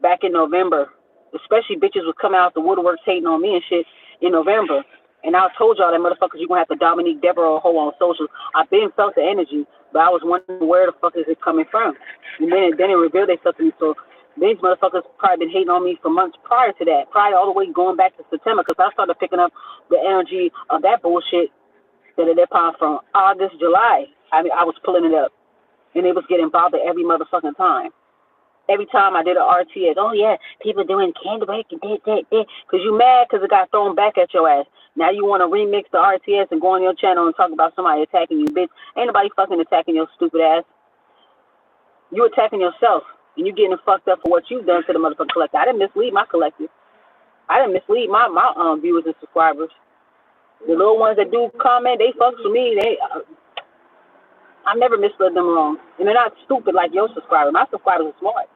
[SPEAKER 1] back in November. Especially bitches was coming out the woodworks hating on me and shit in November. And I told y'all that motherfuckers, you're going to have to Dominique Deborah or hoe on socials. I've been felt the energy, but I was wondering where the fuck is it coming from. And then it revealed themselves to me. So these motherfuckers probably been hating on me for months prior to that, probably all the way going back to September, because I started picking up the energy of that bullshit that they're popping from August, July. I mean, I was pulling it up, and it was getting bothered every motherfucking time. Every time I did an RTS, oh yeah, people doing candle break and because you mad because it got thrown back at your ass. Now you want to remix the RTS and go on your channel and talk about somebody attacking you, bitch. Ain't nobody fucking attacking your stupid ass. You attacking yourself, and you getting fucked up for what you've done to the motherfucking collector. I didn't mislead my collective. I didn't mislead my viewers and subscribers. The little ones that do comment, they fucks with me. I've never misled them wrong, and they're not stupid like your subscribers. My subscribers are smart.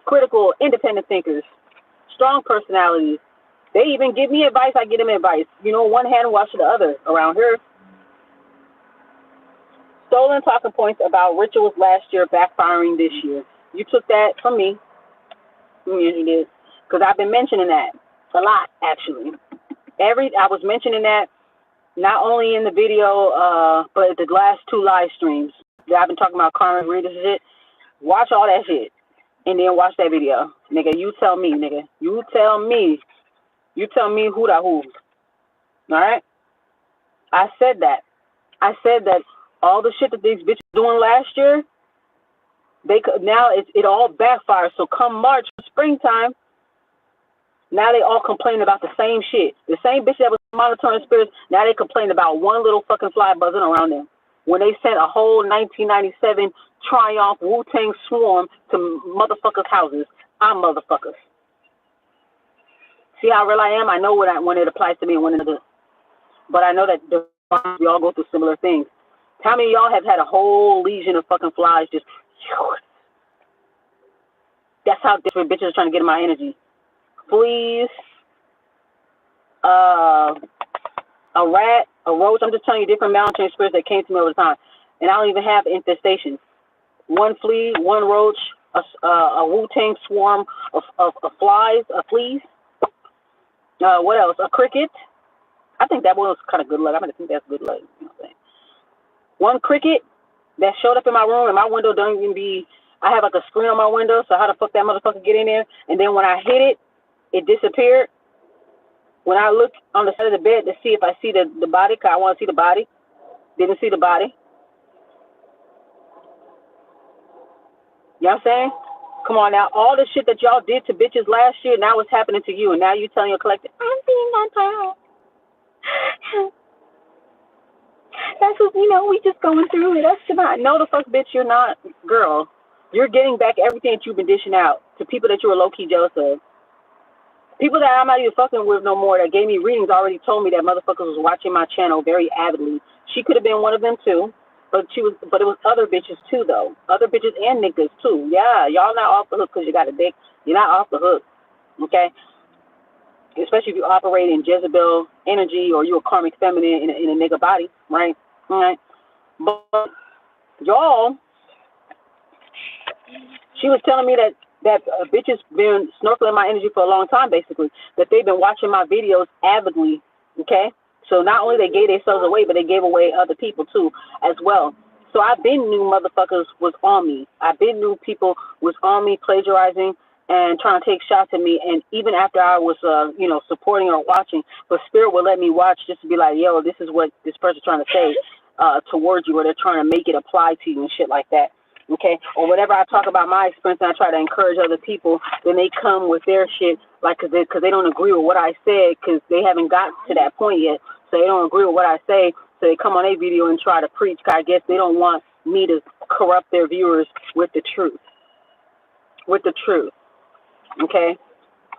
[SPEAKER 1] Critical, independent thinkers, strong personalities. They even give me advice, I give them advice. You know, one hand wash the other around here. Stolen talking points about rituals last year backfiring this year. You took that from me. You did. Because I've been mentioning that a lot, actually. I was mentioning that not only in the video, but the last 2 live streams that I've been talking about karmic readers and shit. Watch all that shit. And then watch that video. Nigga, you tell me, nigga. You tell me. You tell me who da who. Alright? I said that. I said that all the shit that these bitches doing last year, now it all backfires. So come March, springtime, now they all complain about the same shit. The same bitch that was monitoring spirits, now they complain about one little fucking fly buzzing around them. When they sent a whole 1997 Triumph Wu-Tang swarm to motherfuckers' houses. I'm motherfuckers. See how real I am? I know when it applies to me and when it doesn't. But I know that we all go through similar things. How many of y'all have had a whole legion of fucking flies just... That's how different bitches are trying to get in my energy. Fleas, a rat, a roach. I'm just telling you different mountain spirits that came to me over time. And I don't even have infestations. One flea, one roach, a Wu-Tang swarm of flies, fleas. What else? A cricket. I think that one was kind of good luck. I think that's good luck. You know what I'm saying? One cricket that showed up in my room, and my window don't even be... I have like a screen on my window, so how the fuck that motherfucker get in there? And then when I hit it, it disappeared. When I look on the side of the bed to see if I see the body, because I want to see the body, didn't see the body. You know what I'm saying? Come on now. All the shit that y'all did to bitches last year, now it's happening to you. And now you're telling your collective, I'm being unproud. That's what, we just going through it. That's about. No, the fuck, bitch, you're not. Girl, you're getting back everything that you've been dishing out to people that you were low-key jealous of. People that I'm not even fucking with no more that gave me readings already told me that motherfuckers was watching my channel very avidly. She could have been one of them, too. But it was other bitches too, though. Other bitches and niggas too. Yeah, y'all not off the hook because you got a dick. You're not off the hook, okay? Especially if you operate in Jezebel energy or you're a karmic feminine in a nigga body, right? All right. But y'all, she was telling me that bitches been snorkeling my energy for a long time, basically. That they've been watching my videos avidly, okay? So not only they gave themselves away, but they gave away other people too as well. So I've been knew motherfuckers was on me. I've been knew people was on me plagiarizing and trying to take shots at me. And even after I was, supporting or watching, but Spirit would let me watch just to be like, yo, this is what this person's trying to say towards you, or they're trying to make it apply to you and shit like that. Okay, or whenever I talk about my experience and I try to encourage other people, then they come with their shit like, because they don't agree with what I said, because they haven't got to that point yet, so they don't agree with what I say, so they come on a video and try to preach. I guess they don't want me to corrupt their viewers with the truth. Okay?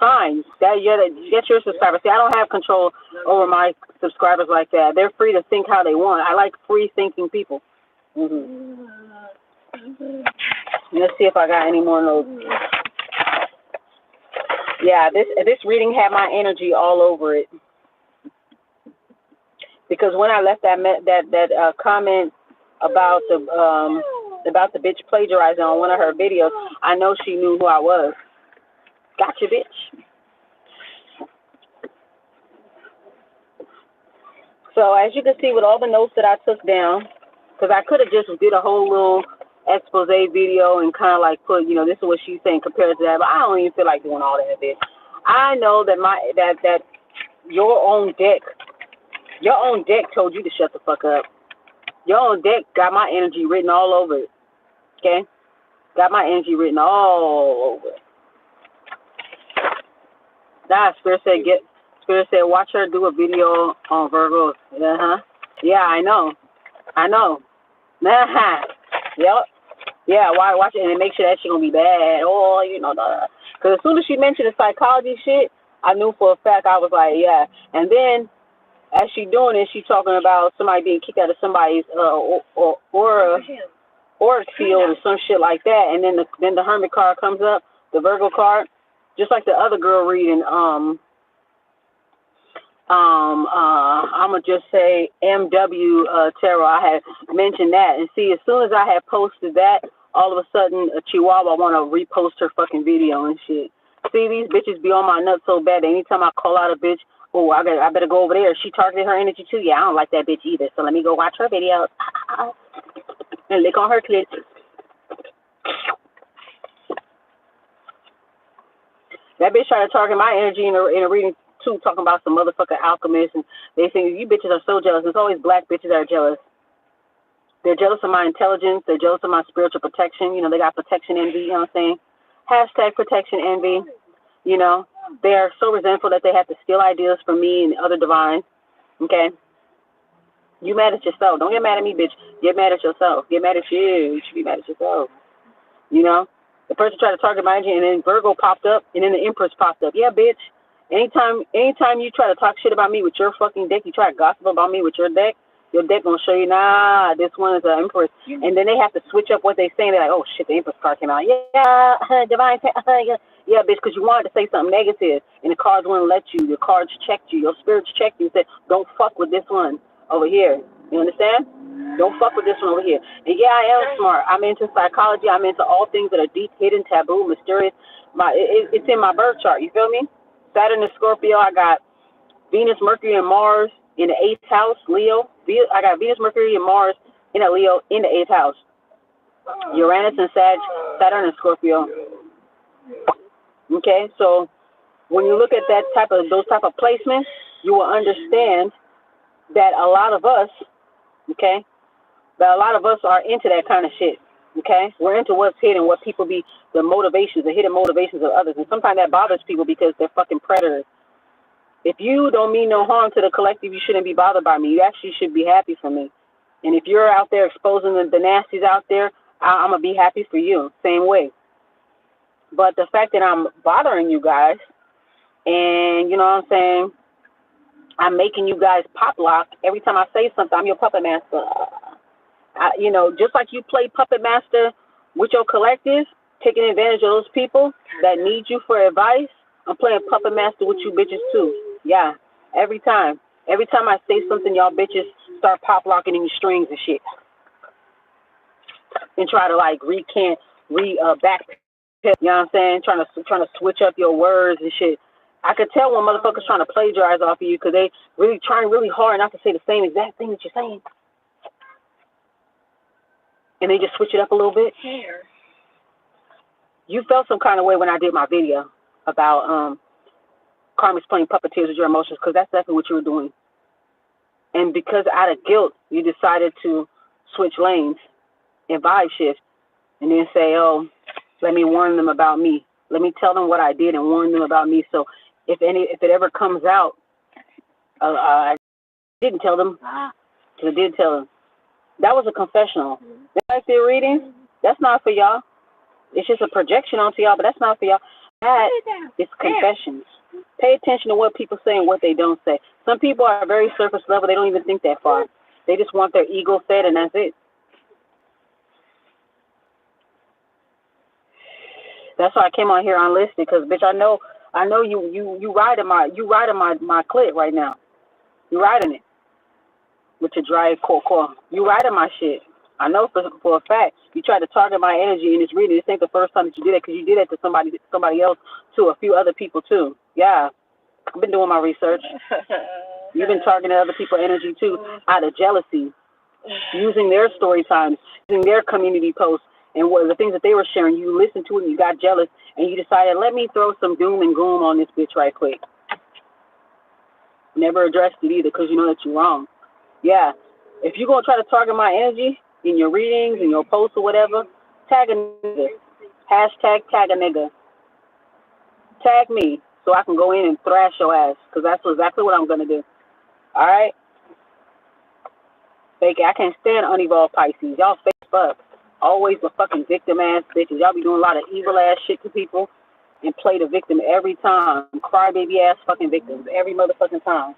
[SPEAKER 1] Fine. That's your subscribers. See, I don't have control over my subscribers like that. They're free to think how they want. I like free-thinking people. Let's see if I got any more notes. Yeah, this reading had my energy all over it. Because when I left that comment about the bitch plagiarizing on one of her videos, I know she knew who I was. Gotcha, bitch. So as you can see with all the notes that I took down, because I could have just did a whole little expose video and kind of like put, you know, this is what she's saying compared to that, but I don't even feel like doing all that bitch. I know that that your own deck told you to shut the fuck up. Your own deck got my energy written all over it. Okay? Got my energy written all over it. Nah, Spirit said, watch her do a video on Virgos. Yeah, I know. Yep. Yeah, watch it and make sure that shit gonna be bad. Oh, you know, because as soon as she mentioned the psychology shit, I knew for a fact. I was like, yeah. And then as she doing it, she talking about somebody being kicked out of somebody's auric field or some shit like that. And then the Hermit card comes up, the Virgo card, just like the other girl reading. I'ma just say MW Tarot. I had mentioned that, and see, as soon as I had posted that, all of a sudden a Chihuahua want to repost her fucking video and shit. See, these bitches be on my nuts so bad. Anytime I call out a bitch, oh, I better go over there. She targeted her energy too. Yeah, I don't like that bitch either. So let me go watch her videos and lick on her clit. That bitch tried to target my energy in a reading too, talking about some motherfucking alchemists, and they think you bitches are so jealous. It's always black bitches that are jealous. They're jealous of my intelligence. They're jealous of my spiritual protection. You know, they got protection envy, you know what I'm saying? Hashtag protection envy. You know, they are so resentful that they have to steal ideas from me and other divines. Okay? You mad at yourself. Don't get mad at me, bitch. Get mad at yourself. Get mad at you. You should be mad at yourself. You know? The person tried to target my energy, and then Virgo popped up, and then the Empress popped up. Yeah, bitch. Anytime you try to talk shit about me with your fucking deck, you try to gossip about me with your deck gonna show you, nah, this one is an Empress. And then they have to switch up what they saying. They're like, oh shit, the Empress card came out. Yeah, divine, yeah, bitch, because you wanted to say something negative, and the cards wouldn't let you. The cards checked you. Your spirits checked you and said, don't fuck with this one over here. You understand? Don't fuck with this one over here. And yeah, I am smart. I'm into psychology. I'm into all things that are deep, hidden, taboo, mysterious. It's in my birth chart. You feel me? Saturn and Scorpio. I got Venus, Mercury, and Mars in the 8th house, Leo. I got Venus, Mercury, and Mars in a Leo in the 8th house. Uranus and Saturn and Scorpio. Okay, so when you look at those type of placements, you will understand that a lot of us, okay, are into that kind of shit. Okay, we're into what's hidden, what people be, the motivations, the hidden motivations of others, and sometimes that bothers people because they're fucking predators. If you don't mean no harm to the collective, you shouldn't be bothered by me. You actually should be happy for me. And if you're out there exposing the nasties out there, I'm going to be happy for you. Same way. But the fact that I'm bothering you guys, and you know what I'm saying, I'm making you guys pop lock every time I say something. I'm your puppet master. You know, just like you play puppet master with your collective, taking advantage of those people that need you for advice, I'm playing puppet master with you bitches too. Yeah, every time. Every time I say something, y'all bitches start pop locking in your strings and shit, and try to like back. You know what I'm saying? Trying to switch up your words and shit. I could tell when motherfuckers trying to plagiarize off of you because they really trying really hard not to say the same exact thing that you're saying, and they just switch it up a little bit. You felt some kind of way when I did my video about karma's playing puppeteers with your emotions, because that's definitely what you were doing. And because out of guilt, you decided to switch lanes and vibe shift, and then say, oh, let me warn them about me. Let me tell them what I did and warn them about me. So if it ever comes out, I didn't tell them. I did tell them. That was a confessional. They like their readings. That's not for y'all. It's just a projection onto y'all, but that's not for y'all. That is confessions. Pay attention to what people say and what they don't say. Some people are very surface level. They don't even think that far. They just want their ego fed, and that's it. That's why I came on here unlisted, because bitch, I know you riding my clip right now. You riding it with your dry core. You riding my shit. I know for a fact. You tried to target my energy in this reading. This ain't the first time that you did it, because you did it to somebody else, to a few other people too. Yeah, I've been doing my research. You've been targeting other people's energy too, out of jealousy, using their story times, using their community posts, and what the things that they were sharing. You listened to it and you got jealous, and you decided, let me throw some doom and gloom on this bitch right quick. Never addressed it either, because you know that you're wrong. Yeah, if you're going to try to target my energy in your readings, in your posts or whatever, tag a nigga. Hashtag tag a nigga. Tag me so I can go in and thrash your ass, because that's exactly what I'm going to do. All right? Fake it. I can't stand unevolved Pisces. Y'all fake fuck. Always the fucking victim-ass bitches. Y'all be doing a lot of evil-ass shit to people and play the victim every time. Crybaby-ass fucking victims every motherfucking time.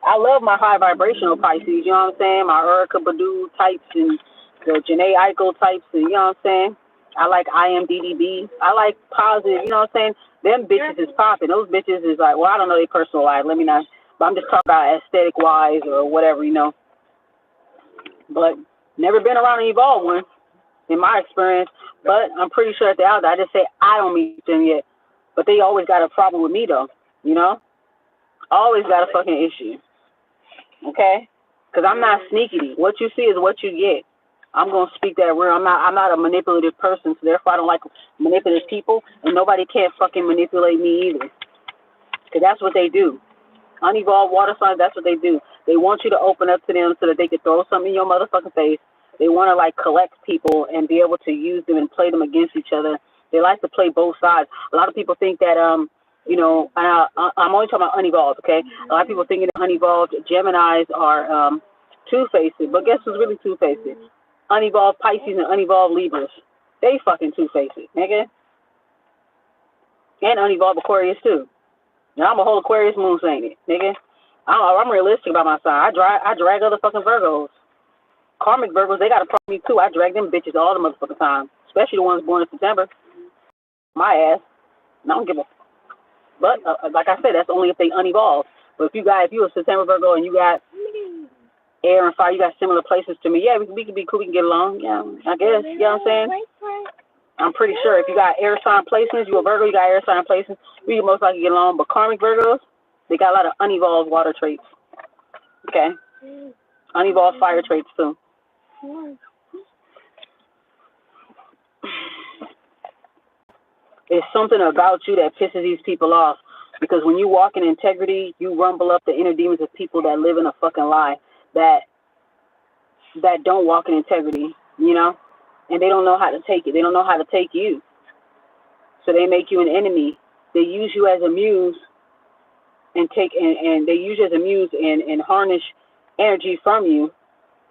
[SPEAKER 1] I love my high vibrational Pisces, you know what I'm saying? My Erykah Badu types and the Janae Eichel types, and you know what I'm saying? I like IMDDB. I like positive, you know what I'm saying? Them bitches is popping. Those bitches is like, well, I don't know their personal life. Let me not. But I'm just talking about aesthetic-wise or whatever, you know. But never been around an evolved one, in my experience. But I'm pretty sure that they're out there. I just say I don't meet them yet. But they always got a problem with me, though, you know? Always got a fucking issue. Okay? Because I'm not sneaky. What you see is what you get. I'm going to speak that word. I'm not a manipulative person, so therefore I don't like manipulative people, and nobody can't fucking manipulate me either. Because that's what they do. Unevolved water signs, that's what they do. They want you to open up to them so that they can throw something in your motherfucking face. They want to, like, collect people and be able to use them and play them against each other. They like to play both sides. A lot of people think that, you know, I'm only talking about unevolved, okay? A lot of people thinking that unevolved Geminis are two-faced, but guess who's really two-faced? Unevolved Pisces and unevolved Libras. They fucking two-faced, nigga. And unevolved Aquarius, too. Now, I'm a whole Aquarius moon saying it, nigga. I'm realistic about my sign. I drag other fucking Virgos. Karmic Virgos, they got a problem with me, too. I drag them bitches all the motherfucking time, especially the ones born in September. My ass. And I don't give a. But, like I said, that's only if they unevolved. But if you're a September Virgo and you got air and fire, you got similar places to me, yeah, we can be cool, we can get along, yeah, I guess, you know what I'm saying? I'm pretty sure if you got air sign placements, you a Virgo, you got air sign placements, we can most likely get along. But karmic Virgos, they got a lot of unevolved water traits, okay? Unevolved fire traits, too. It's something about you that pisses these people off, because when you walk in integrity, you rumble up the inner demons of people that live in a fucking lie, that don't walk in integrity, you know, and they don't know how to take it. They don't know how to take you, so they make you an enemy. They use you as a muse and they use you as a muse and harness energy from you,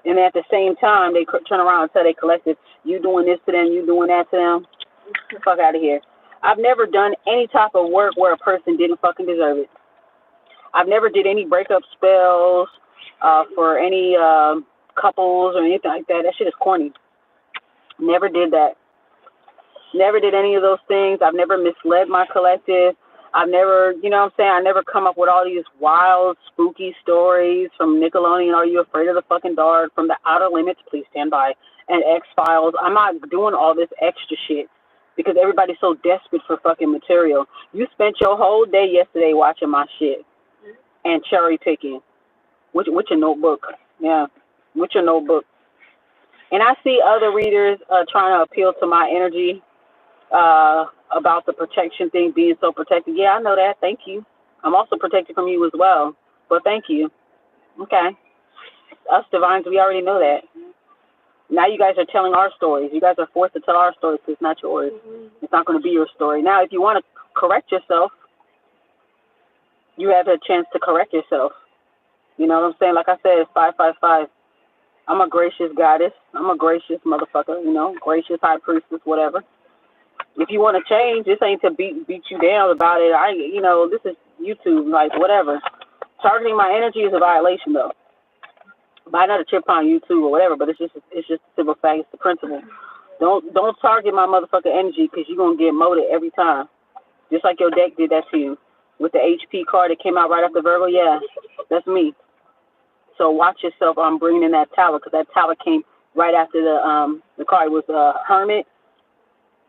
[SPEAKER 1] and at the same time they turn around and tell their collective, you doing this to them, you doing that to them. Get the fuck out of here. I've never done any type of work where a person didn't fucking deserve it. I've never did any breakup spells for any couples or anything like that. That shit is corny. Never did that. Never did any of those things. I've never misled my collective. I've never, you know what I'm saying, I never come up with all these wild, spooky stories from Nickelodeon, Are You Afraid of the Fucking Dark, from The Outer Limits, Please Stand By, and X-Files. I'm not doing all this extra shit because everybody's so desperate for fucking material. You spent your whole day yesterday watching my shit and cherry picking with your notebook. Yeah, with your notebook. And I see other readers trying to appeal to my energy about the protection thing, being so protected. Yeah, I know that. Thank you. I'm also protected from you as well. But thank you. Okay. Us divines, we already know that. Now you guys are telling our stories. You guys are forced to tell our stories because it's not yours. It's not going to be your story. Now, if you want to correct yourself, you have a chance to correct yourself. You know what I'm saying? Like I said, it's 555. I'm a gracious goddess. I'm a gracious motherfucker, you know, gracious high priestess, whatever. If you want to change, this ain't to beat you down about it. This is YouTube, like, whatever. Targeting my energy is a violation, though. Might not a chip on YouTube or whatever, but it's just a simple fact. It's the principle. Don't target my motherfucking energy because you're gonna get moted every time. Just like your deck did that to you with the H.P. card that came out right after Virgo. Yeah, that's me. So watch yourself. I'm bringing in that tower because that tower came right after the card. It was Hermit,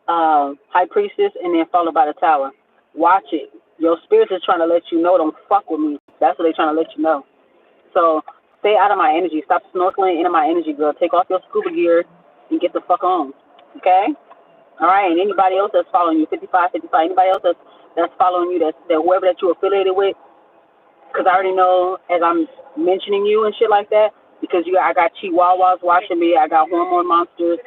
[SPEAKER 1] High Priestess, and then followed by the tower. Watch it. Your spirits is trying to let you know, don't fuck with me. That's what they're trying to let you know. So stay out of my energy. Stop snorkeling into my energy, girl. Take off your scuba gear and get the fuck on. Okay? All right. And anybody else that's following you, 55, anybody else that's following you, that whoever that you're affiliated with, because I already know as I'm mentioning you and shit like that, because I got chihuahuas watching me, I got hormone monsters,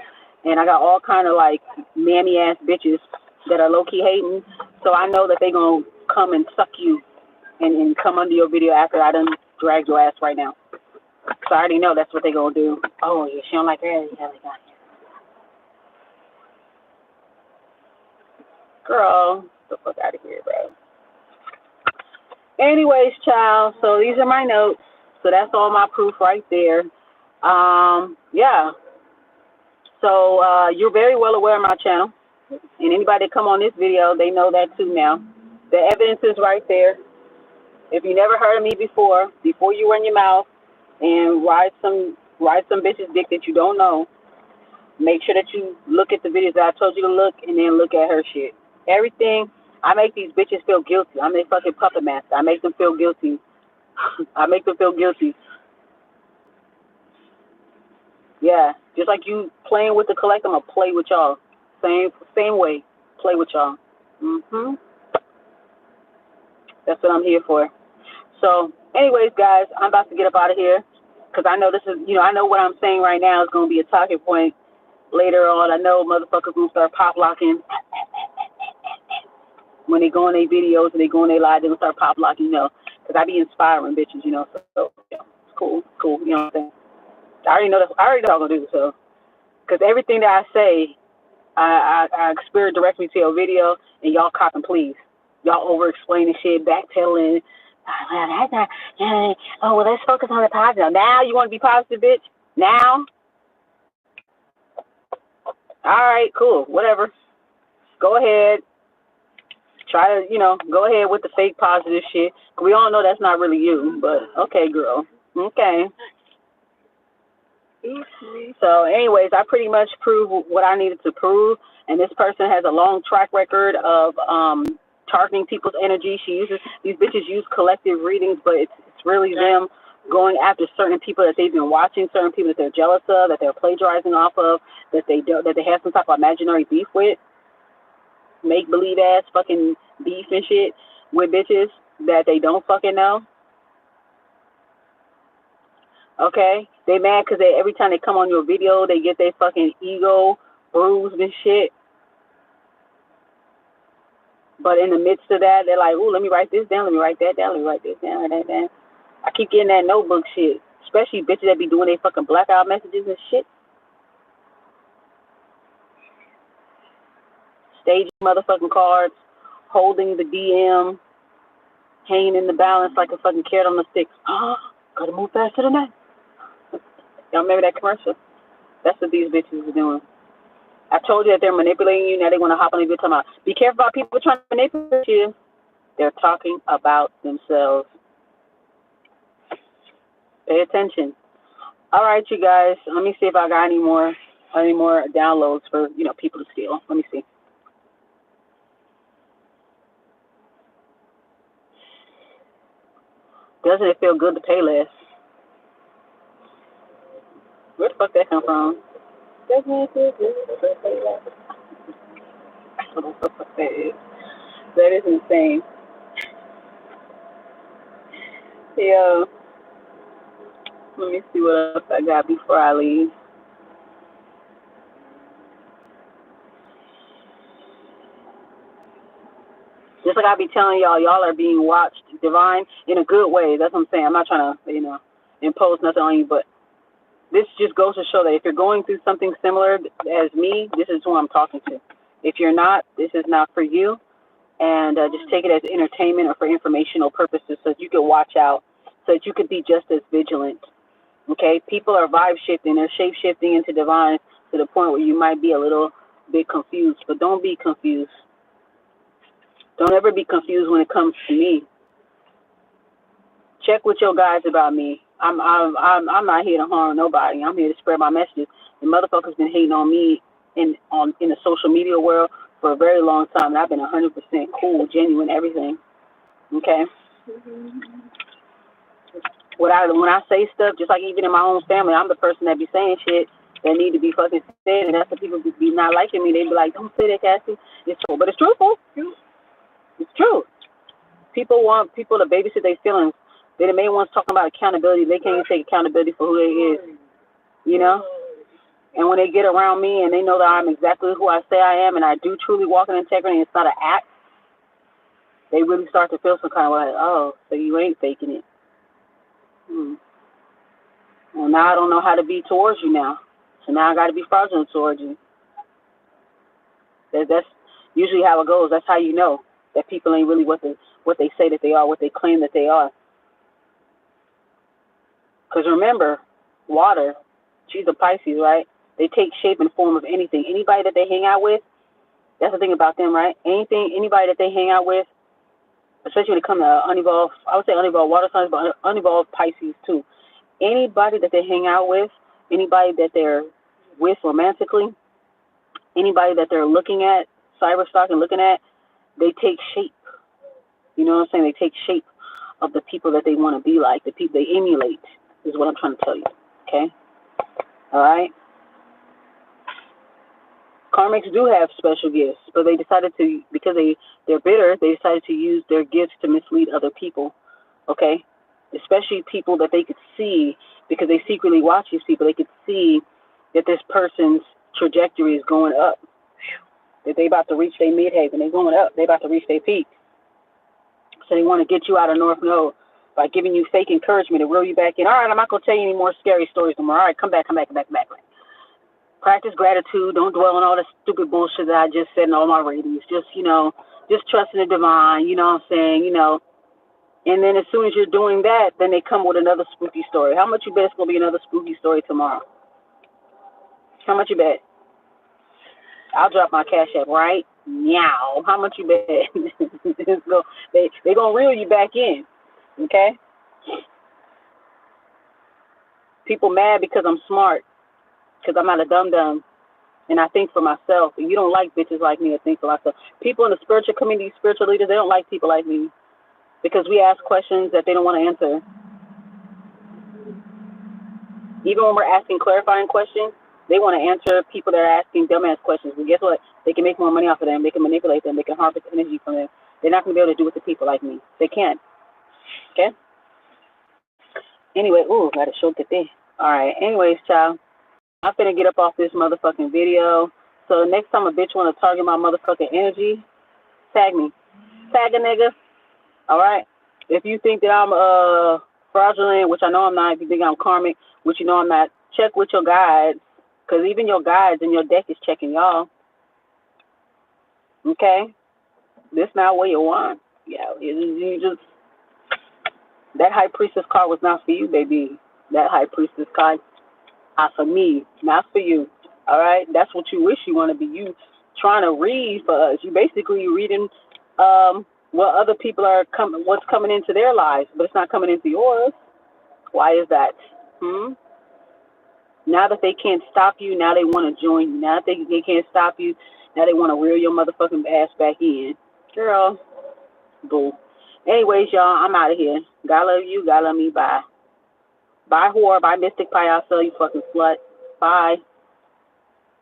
[SPEAKER 1] and I got all kind of like mammy ass bitches that are low key hating. So I know that they gonna come and suck you and come under your video after I done dragged your ass right now. So I already know that's what they gonna do. Oh yeah, she don't like her. Yeah, they got you. Girl, get the fuck out of here, bro. Anyways, child, so these are my notes. So that's all my proof right there. Yeah. So you're very well aware of my channel. And anybody that come on this video, they know that too now. The evidence is right there. If you never heard of me before you run your mouth and ride some bitch's dick that you don't know, make sure that you look at the videos that I told you to look and then look at her shit. Everything, I make these bitches feel guilty. I'm their fucking puppet master. I make them feel guilty. I make them feel guilty. Yeah, just like you playing with the collect, I'm gonna play with y'all. Same way, play with y'all. That's what I'm here for. So, anyways, guys, I'm about to get up out of here because I know this is, I know what I'm saying right now is gonna be a talking point later on. I know motherfuckers gonna start pop locking when they go on their videos and they go on their live. They gonna start pop locking, because I be inspiring bitches, So it's cool, you know what I'm saying. I already know what I'm gonna do, so because everything that I say, I spirit directly to your video, and y'all cop and please. Y'all over explaining shit, backpedaling. Oh, well, let's focus on the positive. Now you want to be positive, bitch? Now? All right, cool, whatever. Go ahead. Try to, go ahead with the fake positive shit. We all know that's not really you, but okay, girl. Okay. So, anyways, I pretty much proved what I needed to prove, and this person has a long track record of targeting people's energy. These bitches use collective readings, but it's really them going after certain people that they've been watching, certain people that they're jealous of, that they're plagiarizing off of, that they have some type of imaginary beef with, make believe ass fucking beef and shit with bitches that they don't fucking know. Okay, they mad because every time they come on your video, they get their fucking ego bruised and shit. But in the midst of that, they're like, ooh, let me write this down, let me write that down, let me write this down, write that down. I keep getting that notebook shit, especially bitches that be doing their fucking blackout messages and shit. Staging motherfucking cards, holding the DM, hanging in the balance like a fucking carrot on the stick. Gotta move faster than that. Y'all remember that commercial? That's what these bitches are doing. I told you that they're manipulating you. Now they want to hop on a good time out. Be careful about people trying to manipulate you. They're talking about themselves. Pay attention. All right, you guys. Let me see if I got any more downloads for people to steal. Let me see. Doesn't it feel good to pay less? Where the fuck that come from? Doesn't it feel good to pay less? I don't know what the fuck that is. That is insane. Yeah. Let me see what else I got before I leave. Just like I be telling y'all, y'all are being watched, divine, in a good way. That's what I'm saying. I'm not trying to, impose nothing on you, but this just goes to show that if you're going through something similar as me, this is who I'm talking to. If you're not, this is not for you. And just take it as entertainment or for informational purposes so that you can watch out, so that you could be just as vigilant. Okay? People are vibe shifting. They're shape shifting into divine to the point where you might be a little bit confused. But don't be confused. Don't ever be confused when it comes to me. Check with your guys about me. I'm not here to harm nobody. I'm here to spread my messages. The motherfuckers been hating on me in the social media world for a very long time, and I've been 100% cool, genuine, everything. Okay. When I say stuff, just like even in my own family, I'm the person that be saying shit that need to be fucking said, and that's the people be not liking me. They be like, "Don't say that, Cassie." It's true, but it's truthful. It's true. People want people to babysit their feelings. They're the main ones talking about accountability. They can't even take accountability for who they is, And when they get around me and they know that I'm exactly who I say I am and I do truly walk in integrity and it's not an act, they really start to feel some kind of like, oh, so you ain't faking it. Well, now I don't know how to be towards you now. So now I got to be fraudulent towards you. That's usually how it goes. That's how you know that people ain't really what they say that they are, what they claim that they are. Because remember, water, she's a Pisces, right? They take shape and form of anything. Anybody that they hang out with, that's the thing about them, right? Anybody that they hang out with, especially when it comes to unevolved, I would say unevolved water signs, but unevolved Pisces too. Anybody that they hang out with, anybody that they're with romantically, anybody that they're looking at, cyberstalking, and looking at, they take shape. You know what I'm saying? They take shape of the people that they want to be like, the people they emulate, is what I'm trying to tell you. Okay? All right? Karmics do have special gifts, but they decided to, because they're bitter, they decided to use their gifts to mislead other people. Okay? Especially people that they could see, because they secretly watch these people, they could see that this person's trajectory is going up. That they about to reach their midhaven. They're going up. They about to reach their peak. So they want to get you out of North Node by giving you fake encouragement to reel you back in. All right, I'm not going to tell you any more scary stories no more. All right, come back. Practice gratitude. Don't dwell on all the stupid bullshit that I just said in all my readings. Just trust in the divine, you know what I'm saying, And then as soon as you're doing that, then they come with another spooky story. How much you bet it's going to be another spooky story tomorrow? How much you bet? I'll drop my cash app right now. How much you bet? They going to reel you back in, okay? People mad because I'm smart, because I'm not a dum-dum, and I think for myself. And you don't like bitches like me that think for myself. People in the spiritual community, spiritual leaders, they don't like people like me because we ask questions that they don't want to answer. Even when we're asking clarifying questions, they want to answer people that are asking dumbass questions. But guess what? They can make more money off of them. They can manipulate them. They can harvest energy from them. They're not going to be able to do it to people like me. They can't. Okay? Anyway, got to show today. All right. Anyways, child, I'm finna get up off this motherfucking video. So next time a bitch want to target my motherfucking energy, tag me. Tag a nigga. All right? If you think that I'm fraudulent, which I know I'm not, if you think I'm karmic, which you know I'm not, check with your guides, because even your guides in your deck is checking y'all. Okay? This not what you want. Yeah, you just, that high priestess card was not for you, baby. That high priestess card, for me, not for you. All right? That's what you wish you want to be. You trying to read for us. You basically reading what other people are what's coming into their lives, but it's not coming into yours. Why is that? Now that they can't stop you, now they want to join you. Now that they can't stop you, now they want to reel your motherfucking ass back in. Girl, boo. Anyways, y'all, I'm out of here. God love you, God love me. Bye. Bye, whore. Bye, Mystic Payasa, you fucking slut. Bye.